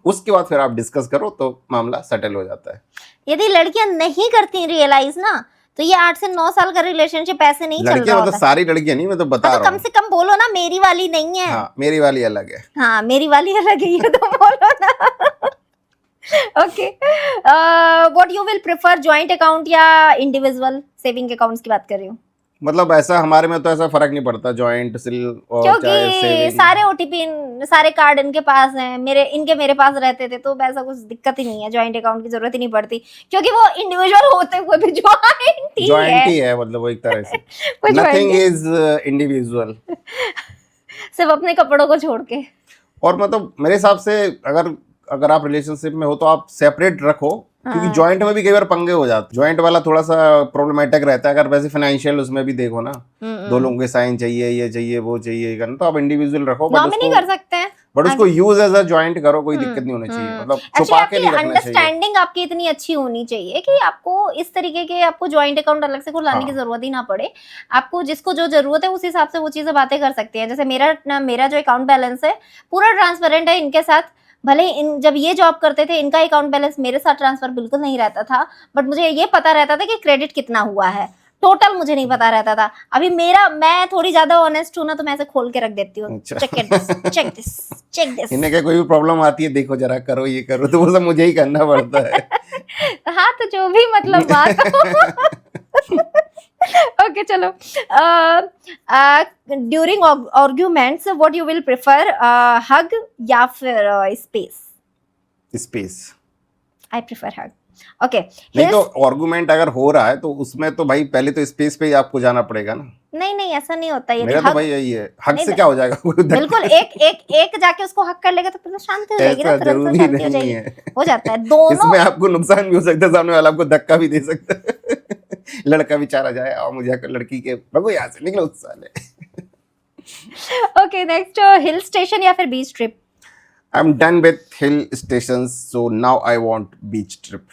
उसके बाद फिर आप डिस्कस करो तो मामला सेटल हो जाता है। यदि लड़कियां नहीं करती रियलाइज ना, तो ये 8 से 9 साल का रिलेशनशिप ऐसे नहीं चल रहा लड़कियां होता। मतलब सारी लड़कियां नहीं, मैं तो बता तो रहा कम से कम बोलो ना मेरी वाली नहीं है। हाँ, मेरी वाली अलग है। हाँ मेरी वाली अलग है, ये तो बोलो ना। Okay, what you will prefer, joint account या इंडिविजुअल सेविंग अकाउंट्स की बात कर रही हूँ? मतलब ऐसा हमारे में तो ऐसा फर्क नहीं पड़ता, जॉइंट सिल और चाहे क्योंकि सेविंग। सारे ओटीपी सारे कार्ड इनके पास हैं, मेरे पास रहते थे, तो ऐसा कुछ दिक्कत ही नहीं है, जॉइंट अकाउंट की जरूरत ही नहीं पड़ती, क्योंकि वो इंडिविजुअल होते हुए भी जॉइंट ही है, मतलब वो एक तरह से नथिंग इज इंडिविजुअल, सिर्फ अपने कपड़ों को छोड़ के। और मतलब मेरे हिसाब से अगर आप रिलेशनशिप में हो तो आप सेपरेट रखो, क्योंकि जॉइंट में भी कई बार पंगे हो जाते हैं। जॉइंट वाला थोड़ा सा प्रॉब्लमेटिक रहता है, अगर वैसे फाइनेंशियल उसमें भी देखो ना, दो लोगों के साइन चाहिए, ये चाहिए वो चाहिए करना, तो आप इंडिविजुअल रखो, नॉमिनी कर सकते हैं, बट उसको यूज एज अ जॉइंट करो, कोई दिक्कत नहीं होनी चाहिए। मतलब छुपा के नहीं रखना चाहिए। अंडरस्टैंडिंग आपकी इतनी अच्छी होनी चाहिए कि आपको इस तरीके के आपको जॉइंट अकाउंट अलग से खुलवाने की जरूरत ही ना पड़े। आपको जिसको जो जरूरत है उस हिसाब से वो चीजें बातें कर सकती है। जैसे मेरा जो अकाउंट बैलेंस है पूरा ट्रांसपेरेंट है इनके साथ, भले इन जब ये जॉब करते थे इनका अकाउंट बैलेंस मेरे साथ ट्रांसफर बिल्कुल नहीं रहता था, बट मुझे ये पता रहता था कि क्रेडिट कितना हुआ है, टोटल मुझे नहीं पता रहता था। अभी मैं थोड़ी ज्यादा ऑनेस्ट हूँ ना, तो मैं ऐसे खोल के रख देती हूँ, अच्छा। Check this. इन्हें क्या कोई भी प्रॉब्लम आती है, देखो जरा करो ये करो, तो वो सब मुझे ही करना पड़ता है। हाँ तो जो भी मतलब बात हो। ओके चलो, during arguments what you will prefer, hug या फिर space? Space. I prefer hug. Okay, नहीं तो आर्गुमेंट अगर हो रहा है तो उसमें तो भाई पहले तो स्पेस पे ही आपको जाना पड़ेगा ना। नहीं ऐसा नहीं होता। यदि मेरा तो हग, भाई यही है, हक नहीं, से क्या हो जाएगा, कोई धक्का- बिल्कुल एक जाके उसको हक कर लेगा तो फिर शांति हो जाएगी ना, ऐसा तुरंत जरूरी शांति हो नहीं जाएगी। है। हो जाता है दोनों। इसमें आपको नुकसान भी हो सकता है, सामने वाला आपको धक्का भी दे सकता है। लड़का बेचारा जाए, आओ मुझे आकर लड़की के भगो यहाँ से, निकलो उस साले। ओके नेक्स्ट, हिल स्टेशन या फिर beach trip? I am done with hill station, so now I want beach trip.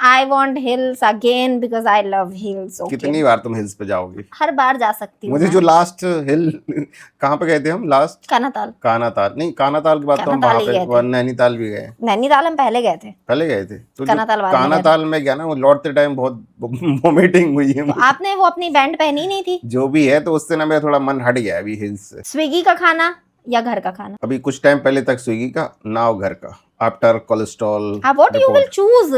I want hills again because I love hills. Okay, कितनी बार तुम हिल्स पे जाओगे? हर बार जा सकती हूँ मुझे मैं। जो लास्ट हिल कहाँ पे गए थे हम लास्ट? कानाताल। कानाताल नहीं, कानाताल के बाद तो हम कानाताल वहाँ ही पे गए थे। नैनीताल भी गए। नैनीताल हम पहले गए थे, पहले गए थे तो जो कानाताल बाद में गए थे। कानाताल में गया ना, वो लौटते टाइम बहुत वोमिटिंग हुई है तो मुझे। आपने वो अपनी बैंड पहनी नहीं थी? जो भी है, तो उससे ना मेरा थोड़ा मन हट गया है अभी हिल्स से। स्विगी का खाना या घर का खाना? अभी कुछ टाइम पहले तक स्विगी का, नाउ घर का, after cholesterol what you will choose?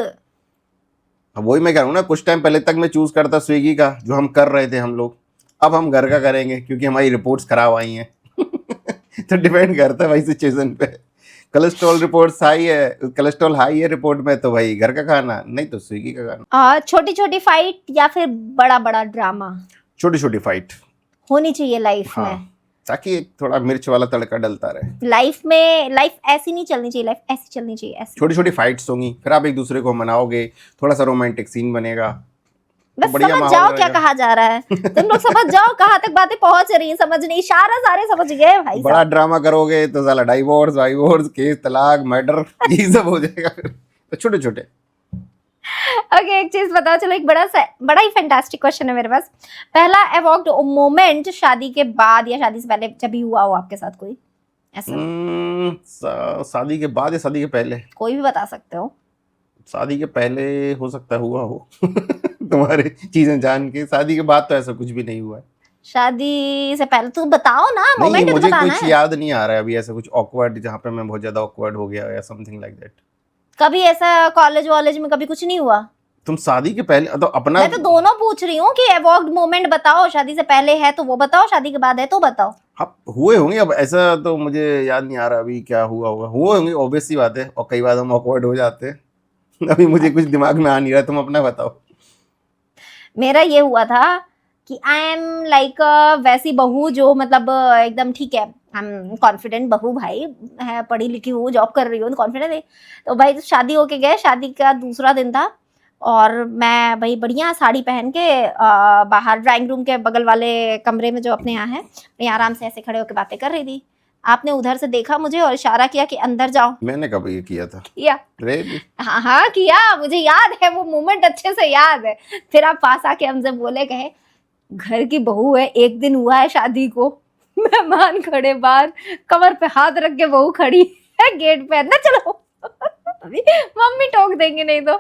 अब वही मैं कह रहा हूँ ना, कुछ टाइम पहले तक मैं चूज करता स्विगी का, जो हम कर रहे थे हम लोग। अब हम घर का करेंगे क्योंकि हमारी रिपोर्ट्स खराब आई हैं। तो डिपेंड करता है भाई सिचुएशन पे। कोलेस्ट्रॉल रिपोर्ट्स हाई है, कोलेस्ट्रॉल हाई है रिपोर्ट में, तो भाई घर का खाना, नहीं तो स्विगी का खाना। छोटी छोटी फाइट या फिर बड़ा बड़ा ड्रामा? छोटी छोटी फाइट होनी चाहिए लाइफ हाँ, में। ताकि एक थोड़ा मिर्च वाला तड़का डलता रहे। लाइफ में लाइफ ऐसी नहीं चलनी चाहिए, लाइफ ऐसी चलनी चाहिए, ऐसी। छोटी छोटी फाइट्स होंगी, फिर आप एक दूसरे को मनाओगे, थोड़ा सा रोमांटिक सीन बनेगा। बस बढ़िया समझ माहौल जाओ क्या रहेगा। कहा जा रहा है, तुम लोग समझ जाओ कहाँ तक बातें पहुंच रही हैं, समझ नहीं, इशारा सारे समझ गए भाई बड़ा साहब। ड्रामा करोगे तो साला डाइवोर्स केस, तलाक, मर्डर, ये सब हो जाएगा फिर। तो छोटे छोटे। ओके, एक चीज बताओ, चलो एक बड़ा ही फैंटास्टिक क्वेश्चन है मेरे पास। पहला एवॉक्ड मोमेंट शादी के बाद या शादी से पहले जब भी हुआ हो आपके साथ कोई ऐसा? शादी के बाद या शादी के पहले? कोई भी बता सकते हो। शादी के पहले हो सकता है हुआ हो। तुम्हारी चीजें जान के। शादी के बाद तो ऐसा कुछ भी नहीं हुआ है। शादी से पहले तू बताओ ना, नहीं, मोमेंट तो मुझे बताना कुछ है। याद नहीं आ रहा है अभी ऐसा कुछ ऑकवर्ड, जहाँ पे मैं बहुत ज्यादा ऑकवर्ड हो गया या समथिंग लाइक दैट। कभी ऐसा कॉलेज में कभी कुछ नहीं हुआ? तुम शादी के पहले तो अपना, मैं तो दोनों पूछ रही हूँ कि एवॉक्ड मोमेंट बताओ, शादी से पहले है तो वो बताओ, शादी के बाद है तो बताओ। हाँ हुए होंगे, अब ऐसा तो मुझे याद नहीं आ रहा अभी क्या हुआ होगा। हुए होंगे ऑब्वियस सी बात है, और कई बार हम ऑकवर्ड हो जाते हैं। अभी मुझे कुछ दिमाग में आ नहीं रहा, तुम अपना बताओ। मेरा ये हुआ था कि आई एम लाइक वैसी बहू जो मतलब एकदम ठीक है, हम कॉन्फिडेंट बहू भाई है, पढ़ी लिखी हूँ, जॉब कर रही हूँ, कॉन्फिडेंट है। तो भाई शादी होके गए, शादी का दूसरा दिन था और मैं भाई बढ़िया साड़ी पहन के बाहर ड्राइंग रूम के बगल वाले कमरे में जो अपने यहाँ है, यहाँ आराम से ऐसे खड़े होकर बातें कर रही थी। आपने उधर से देखा मुझे और इशारा किया कि अंदर जाओ। मैंने कब ये किया था? किया? Really? हाँ किया, मुझे याद है, वो मोमेंट अच्छे से याद है। फिर आप पास आके हमसे बोले, कहे घर की बहू है, एक दिन हुआ है शादी को, मेहमान खड़े बाहर, कमर पे हाथ रख के बहू खड़ी है गेट पे, अंदर चलो। अभी मम्मी टोक देंगे नहीं तो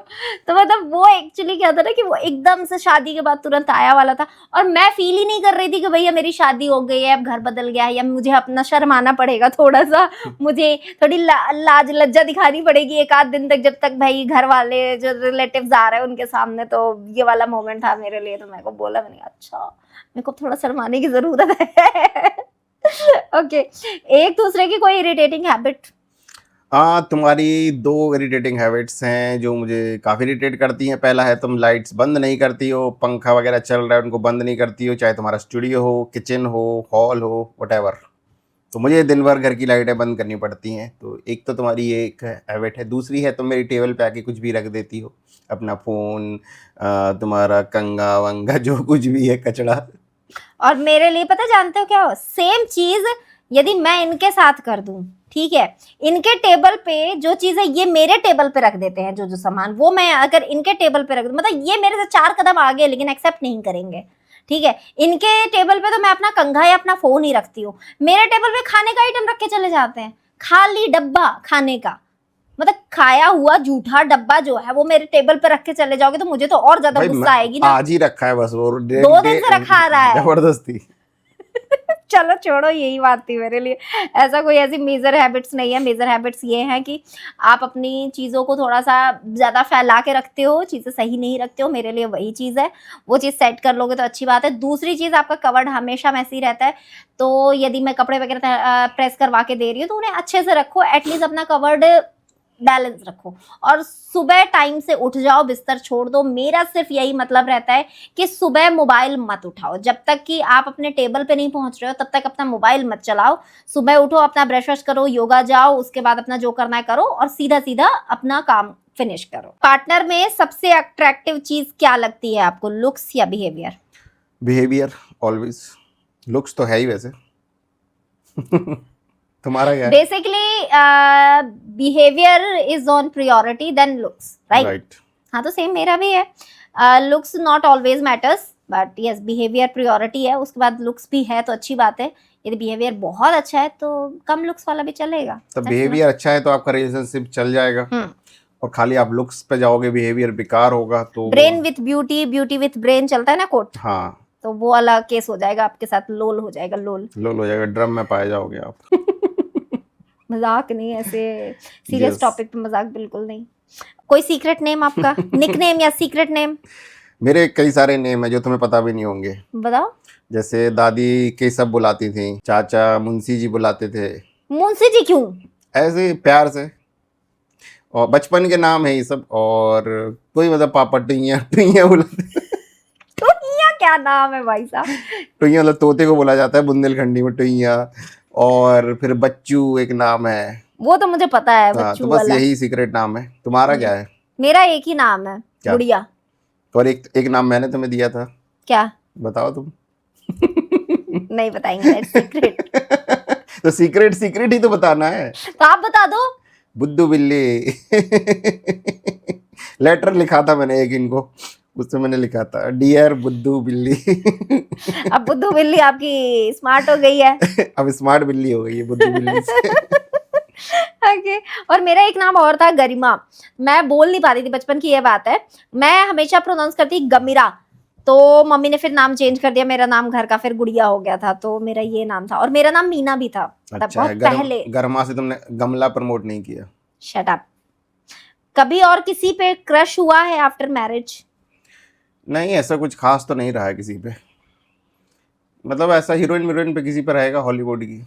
मतलब वो एक्चुअली क्या था ना कि वो एकदम से शादी के बाद तुरंत आया वाला था, और मैं फील ही नहीं कर रही थी कि भैया मेरी शादी हो गई है, अब घर बदल गया है, या मुझे अपना शर्माना पड़ेगा थोड़ा सा, मुझे थोड़ी लाज लज्जा दिखानी पड़ेगी एक आध दिन तक, जब तक भाई घर वाले जो रिलेटिव्स आ रहे हैं उनके सामने। तो ये वाला मोमेंट था मेरे लिए। तो मेरे को बोला, मैंने कहा अच्छा मेरे को थोड़ा शर्माने की जरूरत है। ओके, एक दूसरे की कोई इरिटेटिंग हैबिट? हाँ, तुम्हारी दो इरिटेटिंग हैबिट्स हैं जो मुझे काफ़ी इरिटेट करती हैं। पहला है, तुम लाइट्स बंद नहीं करती हो, पंखा वगैरह चल रहा है उनको बंद नहीं करती हो, चाहे तुम्हारा स्टूडियो हो, किचन हो, हॉल हो, व्हाटएवर। तो मुझे दिन भर घर की लाइटें बंद करनी पड़ती हैं। तो एक तो तुम्हारी ये एक हैबिट है। दूसरी है, तुम मेरी टेबल पे आके कुछ भी रख देती हो, अपना फ़ोन, तुम्हारा कंगा वंगा जो कुछ भी है कचड़ा। और मेरे लिए पता जानते हो क्या हो, सेम चीज यदि मैं इनके साथ कर दूं, ठीक है, इनके टेबल पे जो चीज है ये मेरे टेबल पे रख देते हैं, जो सामान वो मैं अगर इनके टेबल पे रख दूं, मतलब ये मेरे से 4 कदम आगे लेकिन एक्सेप्ट नहीं करेंगे, ठीक है। इनके टेबल पे तो मैं अपना कंघा या अपना फोन ही रखती हूँ, मेरे टेबल पे खाने का आइटम रख के चले जाते हैं। खाली डब्बा खाने का, मतलब खाया हुआ जूठा डब्बा जो है वो मेरे टेबल पे रख के चले जाओगे तो मुझे तो और ज्यादा भाई गुस्सा आएगी ना। आज ही रखा है बस, वो 2 दिन से रखा आ रहा है जबरदस्ती। चलो छोड़ो, यही बात थी मेरे लिए। ऐसा कोई ऐसी मेजर हैबिट्स नहीं है। मेजर हैबिट्स ये हैं कि आप अपनी चीज़ों को थोड़ा सा ज़्यादा फैला के रखते हो, चीज़ें सही नहीं रखते हो, मेरे लिए वही चीज़ है। वो चीज़ सेट कर लोगे तो अच्छी बात है। दूसरी चीज़, आपका कवर्ड हमेशा मैसी रहता है, तो यदि मैं कपड़े वगैरह प्रेस करवा के दे रही हूँ तो उन्हें अच्छे से रखो, एटलीस्ट अपना कवर्ड बैलेंस रखो। और सुबह टाइम से उठ जाओ, बिस्तर छोड़ दो। मेरा सिर्फ यही मतलब रहता है कि सुबह मोबाइल मत उठाओ। जब तक कि आप अपने टेबल पे नहीं पहुंच रहे हो तब तक अपना मोबाइल मत चलाओ। सुबह उठो, अपना ब्रश वश करो, योगा जाओ, उसके बाद अपना जो करना है करो और सीधा सीधा अपना काम फिनिश करो। पार्टनर में सबसे अट्रैक्टिव चीज क्या लगती है आपको, लुक्स या बिहेवियर? बिहेवियर ऑलवेज, लुक्स तो है ही वैसे। तुम्हारा क्या है? Basically behaviour is on priority then looks, right? हाँ, तो सेम मेरा भी है। Looks not always matters, but yes behaviour priority है, उसके बाद लुक्स भी है तो अच्छी बात है। यदि बिहेवियर बहुत अच्छा है तो कम लुक्स वाला भी चलेगा। तो बिहेवियर अच्छा है तो आपका रिलेशनशिप चल जाएगा, और खाली आप लुक्स पे जाओगे, बिहेवियर बेकार होगा तो brain with beauty, beauty with brain चलता है ना कोट, हाँ, तो वो वाला केस हो जाएगा आपके साथ, लोल हो जाएगा, लोल हो जाएगा, ड्रम में पाए जाओगे आप। मजाक नहीं, ऐसे सीरियस Yes. टॉपिक पे मजाक बिल्कुल नहीं। कोई सीक्रेट नेम आपका, निक नेम या सीक्रेट नेम? मेरे कई सारे नेम है जो तुम्हें पता भी नहीं होंगे। बताओ। जैसे दादी केशव बुलाती थी, चाचा मुंशी जी बुलाते थे। मुंशी जी क्यों? ऐसे प्यार से, और बचपन के नाम है ये सब। और कोई मतलब पापा टुइया टुइया बुलाते। टुइया क्या नाम है भाई साहब? टुइया मतलब तोते को बोला जाता है बुंदेलखंडी में, टुइया। और फिर बच्चू एक नाम है। वो तो मुझे पता है, हाँ, बच्चू तो बस वाला। यही सीक्रेट नाम है। तुम्हारा क्या है? मेरा एक ही नाम है, क्या? गुड़िया। और एक नाम मैंने तुम्हें दिया था, क्या? बताओ तुम। नहीं बताएंगे, सीक्रेट। तो सीक्रेट सीक्रेट ही तो बताना है। तो आप बता दो। बुद्धू बिल्ली। लेटर लिखा था मैंने एक इनको, उससे मैंने लिखा था डियर बुद्धू बिल्ली। अब बुद्धू बिल्ली आपकी स्मार्ट हो गई है। अब स्मार्ट बिल्ली हो गई है बुद्धू बिल्ली से। ओके। और मेरा एक नाम और था, गरिमा। मैं बोल नहीं पाती थी, बचपन की ये बात है। मैं हमेशा प्रोनाउंस करती गमीरा, तो मम्मी ने फिर नाम चेंज कर दिया, मेरा नाम घर का फिर गुड़िया हो गया था, तो मेरा ये नाम था। और मेरा नाम मीना भी था, तब अच्छा है, बहुत पहले। गरमा से तुमने गमला प्रमोट नहीं किया। Shut up. कभी और किसी पे क्रश हुआ है आफ्टर मैरिज? नहीं, ऐसा कुछ खास तो नहीं रहा है किसी पे। मतलब ऐसा हीरोइन पे किसी पे रहेगा, हॉलीवुड की।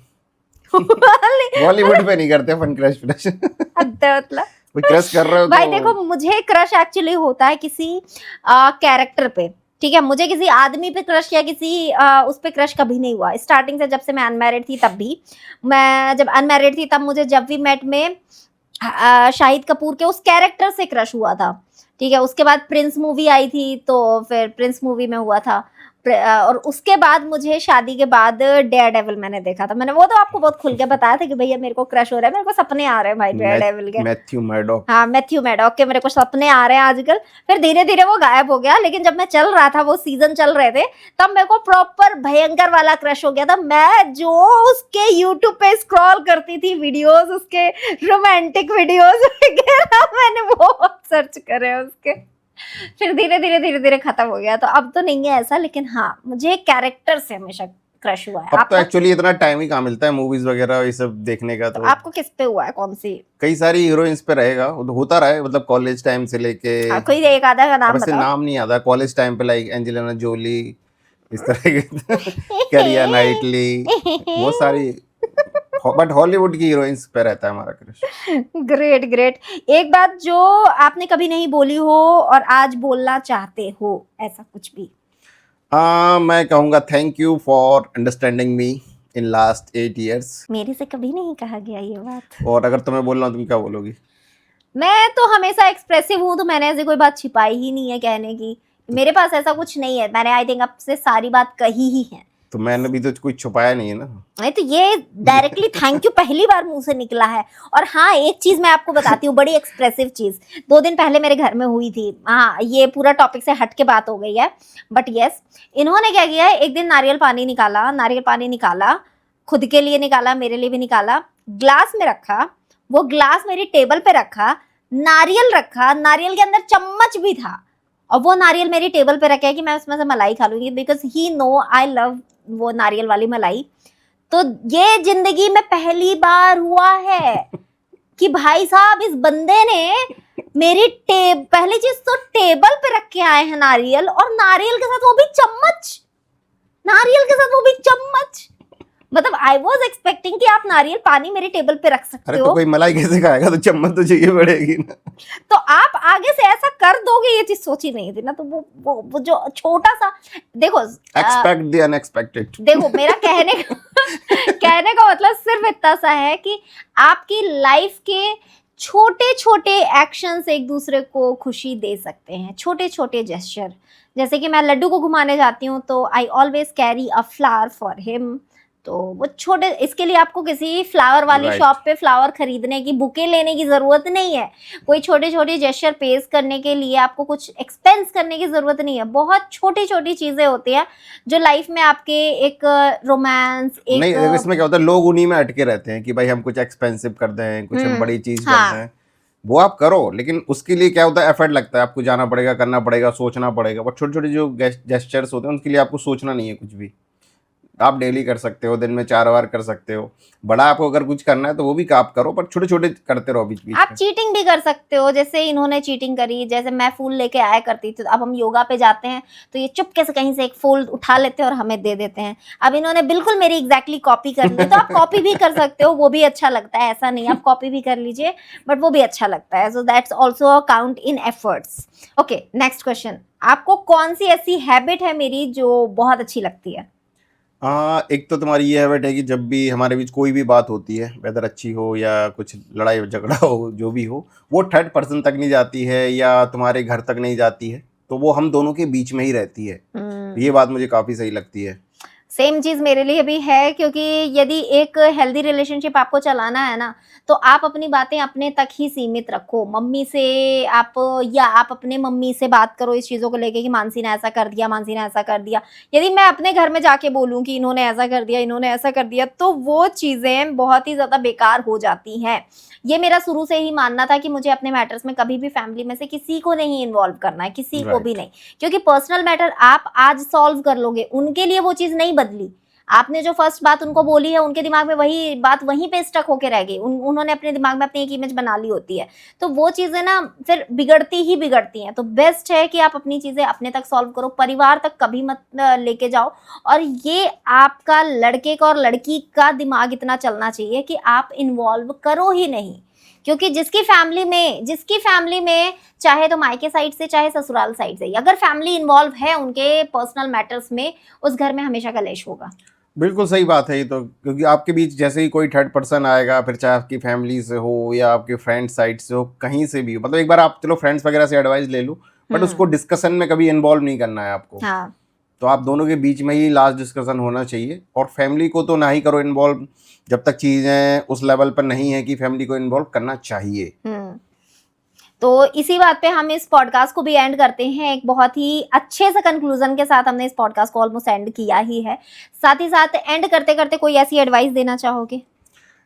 बॉलीवुड पे नहीं करते फन क्रश फ्रश। मतलब कोई क्रश कर रहे हो भाई तो देखो, मुझे क्रश एक्चुअली होता है किसी कैरेक्टर पे, ठीक है? मुझे किसी आदमी पे क्रश या किसी उस पे क्रश कभी नहीं हुआ स्टार्टिंग से। जब से मैं अनमैरिड थी तब भी, मैं जब अनमैरिड थी तब मुझे जब वी मेट में शाहिद कपूर के उस कैरेक्टर से क्रश हुआ था, ठीक है? उसके बाद प्रिंस मूवी आई थी तो फिर प्रिंस मूवी में हुआ था। और उसके बाद मुझे शादी के बाद डेयर डेविल मैंने देखा था। मैंने वो तो आपको बहुत खुल के बताया था कि भैया मेरे को क्रश हो रहा है, मेरे को सपने आ रहे हैं भाई डेयर डेविल के। मैथ्यू मैडॉक। हाँ, मैथ्यू मैडॉक के मेरे को सपने आ रहे हैं आजकल। फिर धीरे धीरे वो गायब हो गया, लेकिन जब मैं चल रहा था, वो सीजन चल रहे थे, तब मेरे को प्रॉपर भयंकर वाला क्रश हो गया था। मैं जो उसके यूट्यूब पे स्क्रॉल करती थी वीडियोस, उसके रोमांटिक वीडियोस वगैरह, मैंने बहुत सर्च करे उसके। फिर धीरे धीरे खत्म हो गया, तो अब तो नहीं है ऐसा। लेकिन हाँ, मुझे कैरेक्टर से हमेशा क्रश हुआ है। अब तो आपका? एक्चुअली इतना टाइम ही कहाँ मिलता है मूवीज वगैरह ये सब देखने का। तो आपको किस पे हुआ है, कौन सी? कई सारी हीरोइंस पे रहेगा, वो तो होता रहा है, मतलब कॉलेज टाइम से लेके। कोई एक आधा का नाम वैसे बताओ। नाम नहीं आता। कॉलेज टाइम पे लाइक एंजेलिना जोली, इस तरह के, करिया नाइटली, वो सारी। बट हॉलीवुड की हीरोइंस पे रहता है हमारा क्रश। Great great. एक बात जो आपने कभी नहीं बोली हो और आज बोलना चाहते हो, ऐसा कुछ भी? मैं कहूँगा thank you for understanding me in last 8 years। मेरे से कभी नहीं कहा गया ये बात। और अगर तुम्हें बोलना तुम क्या बोलोगी? मैं तो हमेशा एक्सप्रेसिव हूँ, तो मैंने ऐसे कोई बात छिपाई ही नहीं है कहने की। मेरे पास ऐसा कुछ नहीं है, मैंने आई थिंक आपसे सारी बात कही ही है। तो मैंने भी तो कुछ छुपाया नहीं है ना। नहीं तो ये डायरेक्टली थैंक यू पहली बार मुंह से निकला है। और हाँ, एक चीज मैं आपको बताती हूँ, बड़ी एक्सप्रेसिव चीज 2 दिन पहले मेरे घर में हुई थी। हाँ, ये पूरा टॉपिक से हट के बात हो गई है, बट यस, इन्होंने क्या किया है, एक दिन नारियल पानी निकाला, खुद के लिए निकाला, मेरे लिए भी निकाला, ग्लास में रखा, वो ग्लास मेरी टेबल पे रखा, नारियल रखा, नारियल के अंदर चम्मच भी था, और वो नारियल मेरी टेबल पे रखा है कि मैं उसमें से मलाई खा लूंगी, because he know I love वो नारियल वाली मलाई। तो ये जिंदगी में पहली बार हुआ है कि भाई साहब इस बंदे ने मेरी पहली चीज तो टेबल पे रख के आए हैं नारियल, और नारियल के साथ वो भी चम्मच, नारियल के साथ वो भी चम्मच। मतलब आई वॉज एक्सपेक्टिंग कि आप नारियल पानी मेरी टेबल पे रख सकते अरे हो, तो कोई मलाई कैसे खाएगा, तो चम्मच तो चाहिए पड़ेगी ना। तो आप आगे से ऐसा कर दोगे, ये चीज सोची नहीं थी ना। तो वो जो छोटा सा, देखो एक्सपेक्ट द अनएक्सपेक्टेड। देखो मेरा कहने का मतलब सिर्फ इतना सा है कि आपकी लाइफ के छोटे छोटे एक्शंस एक दूसरे को खुशी दे सकते हैं, छोटे छोटे जेस्चर। जैसे कि मैं लड्डू को घुमाने जाती हूँ तो I always carry a flower for him, तो वो छोटे, इसके लिए आपको किसी फ्लावर वाली Right. शॉप पे फ्लावर खरीदने की, बुके लेने की जरूरत नहीं है। कोई छोटे छोटे जेस्चर पेश करने के लिए आपको कुछ एक्सपेंस करने की जरूरत नहीं है। बहुत छोटी छोटी चीजें होती हैं जो लाइफ में आपके एक रोमांस, नहीं, देखो एक इसमें क्या होता है, लोग उन्हीं में अटके रहते हैं कि भाई हम कुछ एक्सपेंसिव कर दें, कुछ हम बड़ी चीज हाँ। कर दें। वो आप करो, लेकिन उसके लिए क्या होता है, एफर्ट लगता है, आपको जाना पड़ेगा, करना पड़ेगा, सोचना पड़ेगा। बट छोटे छोटे जो जेस्चर्स होते हैं उनके लिए आपको सोचना नहीं है कुछ भी। आप डेली कर सकते हो, दिन में 4 बार कर सकते हो। बड़ा आपको अगर कुछ करना है तो वो भी आप करो, पर छोटे छोटे करते रहो बीच बीच आप में। चीटिंग भी कर सकते हो, जैसे इन्होंने चीटिंग करी। जैसे मैं फूल लेके आया करती थी, तो अब हम योगा पे जाते हैं तो ये चुपके से कहीं से एक फूल उठा लेते हैं और हमें दे देते हैं। अब इन्होंने बिल्कुल मेरी एग्जैक्टली कॉपी कर ली, तो आप कॉपी भी कर सकते हो, वो भी अच्छा लगता है, ऐसा नहीं, आप कॉपी भी कर लीजिए, बट वो भी अच्छा लगता है। So that's also count in efforts. Okay, next question, आपको कौन सी ऐसी हैबिट है मेरी जो बहुत अच्छी लगती है? हाँ, एक तो तुम्हारी ये हैबिट है कि जब भी हमारे बीच कोई भी बात होती है, वेदर अच्छी हो या कुछ लड़ाई झगड़ा हो, जो भी हो, वो थर्ड पर्सन तक नहीं जाती है या तुम्हारे घर तक नहीं जाती है, तो वो हम दोनों के बीच में ही रहती है। ये बात मुझे काफ़ी सही लगती है। सेम चीज मेरे लिए भी है, क्योंकि यदि एक हेल्दी रिलेशनशिप आपको चलाना है ना, तो आप अपनी बातें अपने तक ही सीमित रखो। मम्मी से आप, या आप अपने मम्मी से बात करो इस चीज़ों को लेके कि मानसी ने ऐसा कर दिया, मानसी ने ऐसा कर दिया। यदि मैं अपने घर में जाके बोलूँ कि इन्होंने ऐसा कर दिया, इन्होंने ऐसा कर दिया, तो वो चीज़ें बहुत ही ज़्यादा बेकार हो जाती हैं। ये मेरा शुरू से ही मानना था कि मुझे अपने मैटर्स में कभी भी फैमिली में से किसी को नहीं इन्वॉल्व करना है, किसी को भी नहीं, क्योंकि पर्सनल मैटर आप आज सॉल्व कर लोगे, उनके लिए वो चीज़ नहीं बदली। आपने जो फर्स्ट बात उनको बोली है, उनके दिमाग में वही बात वहीं पे स्टक होके रह गई। उन्होंने अपने दिमाग में अपनी एक इमेज बना ली होती है, तो वो चीज़ें ना फिर बिगड़ती ही बिगड़ती हैं। तो बेस्ट है कि आप अपनी चीज़ें अपने तक सॉल्व करो, परिवार तक कभी मत लेके जाओ। और ये आपका लड़के का और लड़की का दिमाग इतना चलना चाहिए कि आप इन्वॉल्व करो ही नहीं, क्योंकि जिसकी फैमिली में चाहे तो मायके साइड से चाहे ससुराल साइड से, अगर फैमिली इन्वॉल्व है उनके पर्सनल मैटर्स में, उस घर में हमेशा कलेश होगा। बिल्कुल सही बात है ये तो, क्योंकि आपके बीच जैसे ही कोई थर्ड पर्सन आएगा, फिर चाहे आपकी फैमिली से हो या आपके फ्रेंड साइड से हो, कहीं से भी हो, मतलब एक बार आप चलो फ्रेंड्स वगैरह से एडवाइस ले लो, बट उसको डिस्कशन में कभी इन्वॉल्व नहीं करना है आपको। हाँ। तो आप दोनों के बीच में ही लास्ट डिस्कशन होना चाहिए, और फैमिली को तो ना ही करो इन्वॉल्व जब तक चीज़ें उस लेवल पर नहीं है कि फैमिली को इन्वॉल्व करना चाहिए। तो इसी बात पे हम इस पॉडकास्ट को भी एंड करते हैं। एक बहुत ही अच्छे से कंक्लूजन के साथ हमने इस पॉडकास्ट को ऑलमोस्ट एंड किया ही है। साथ ही साथ एंड करते करते कोई ऐसी एडवाइस देना चाहोगे?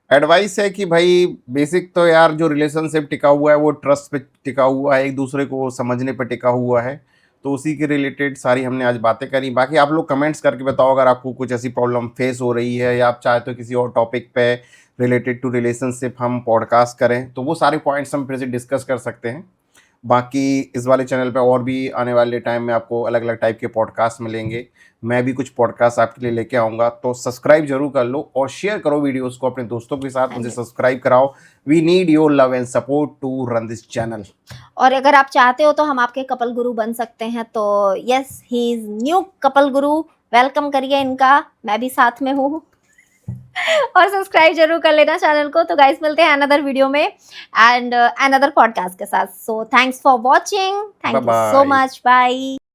एडवाइस है कि भाई बेसिक तो यार जो रिलेशनशिप टिका हुआ है वो ट्रस्ट पे टिका हुआ है, एक दूसरे को समझने पे टिका हुआ है। तो उसी के रिलेटेड सारी हमने आज बातें करी। बाकी आप लोग कमेंट्स करके बताओ अगर आपको कुछ ऐसी प्रॉब्लम फेस हो रही है, या आप चाहते हो किसी और टॉपिक पे रिलेटेड टू रिलेशनशिप हम पॉडकास्ट करें, तो वो सारे पॉइंट्स हम फिर से डिस्कस कर सकते हैं। बाकी इस वाले चैनल पे और भी आने वाले टाइम में आपको अलग अलग टाइप के पॉडकास्ट मिलेंगे। मैं भी कुछ पॉडकास्ट आपके लिए लेके आऊँगा, तो सब्सक्राइब जरूर कर लो और शेयर करो वीडियोस को अपने दोस्तों के साथ, उनसे सब्सक्राइब कराओ। We need your love and support to run this channel. और अगर आप चाहते हो तो हम आपके कपल गुरु बन सकते हैं, तो yes, he is new couple Guru, welcome करिए इनका, मैं भी साथ में हूँ। और सब्सक्राइब जरूर कर लेना चैनल को। तो गाइस मिलते हैं अनदर वीडियो में एंड अनदर पॉडकास्ट के साथ। So thanks for watching, thank you so much, bye.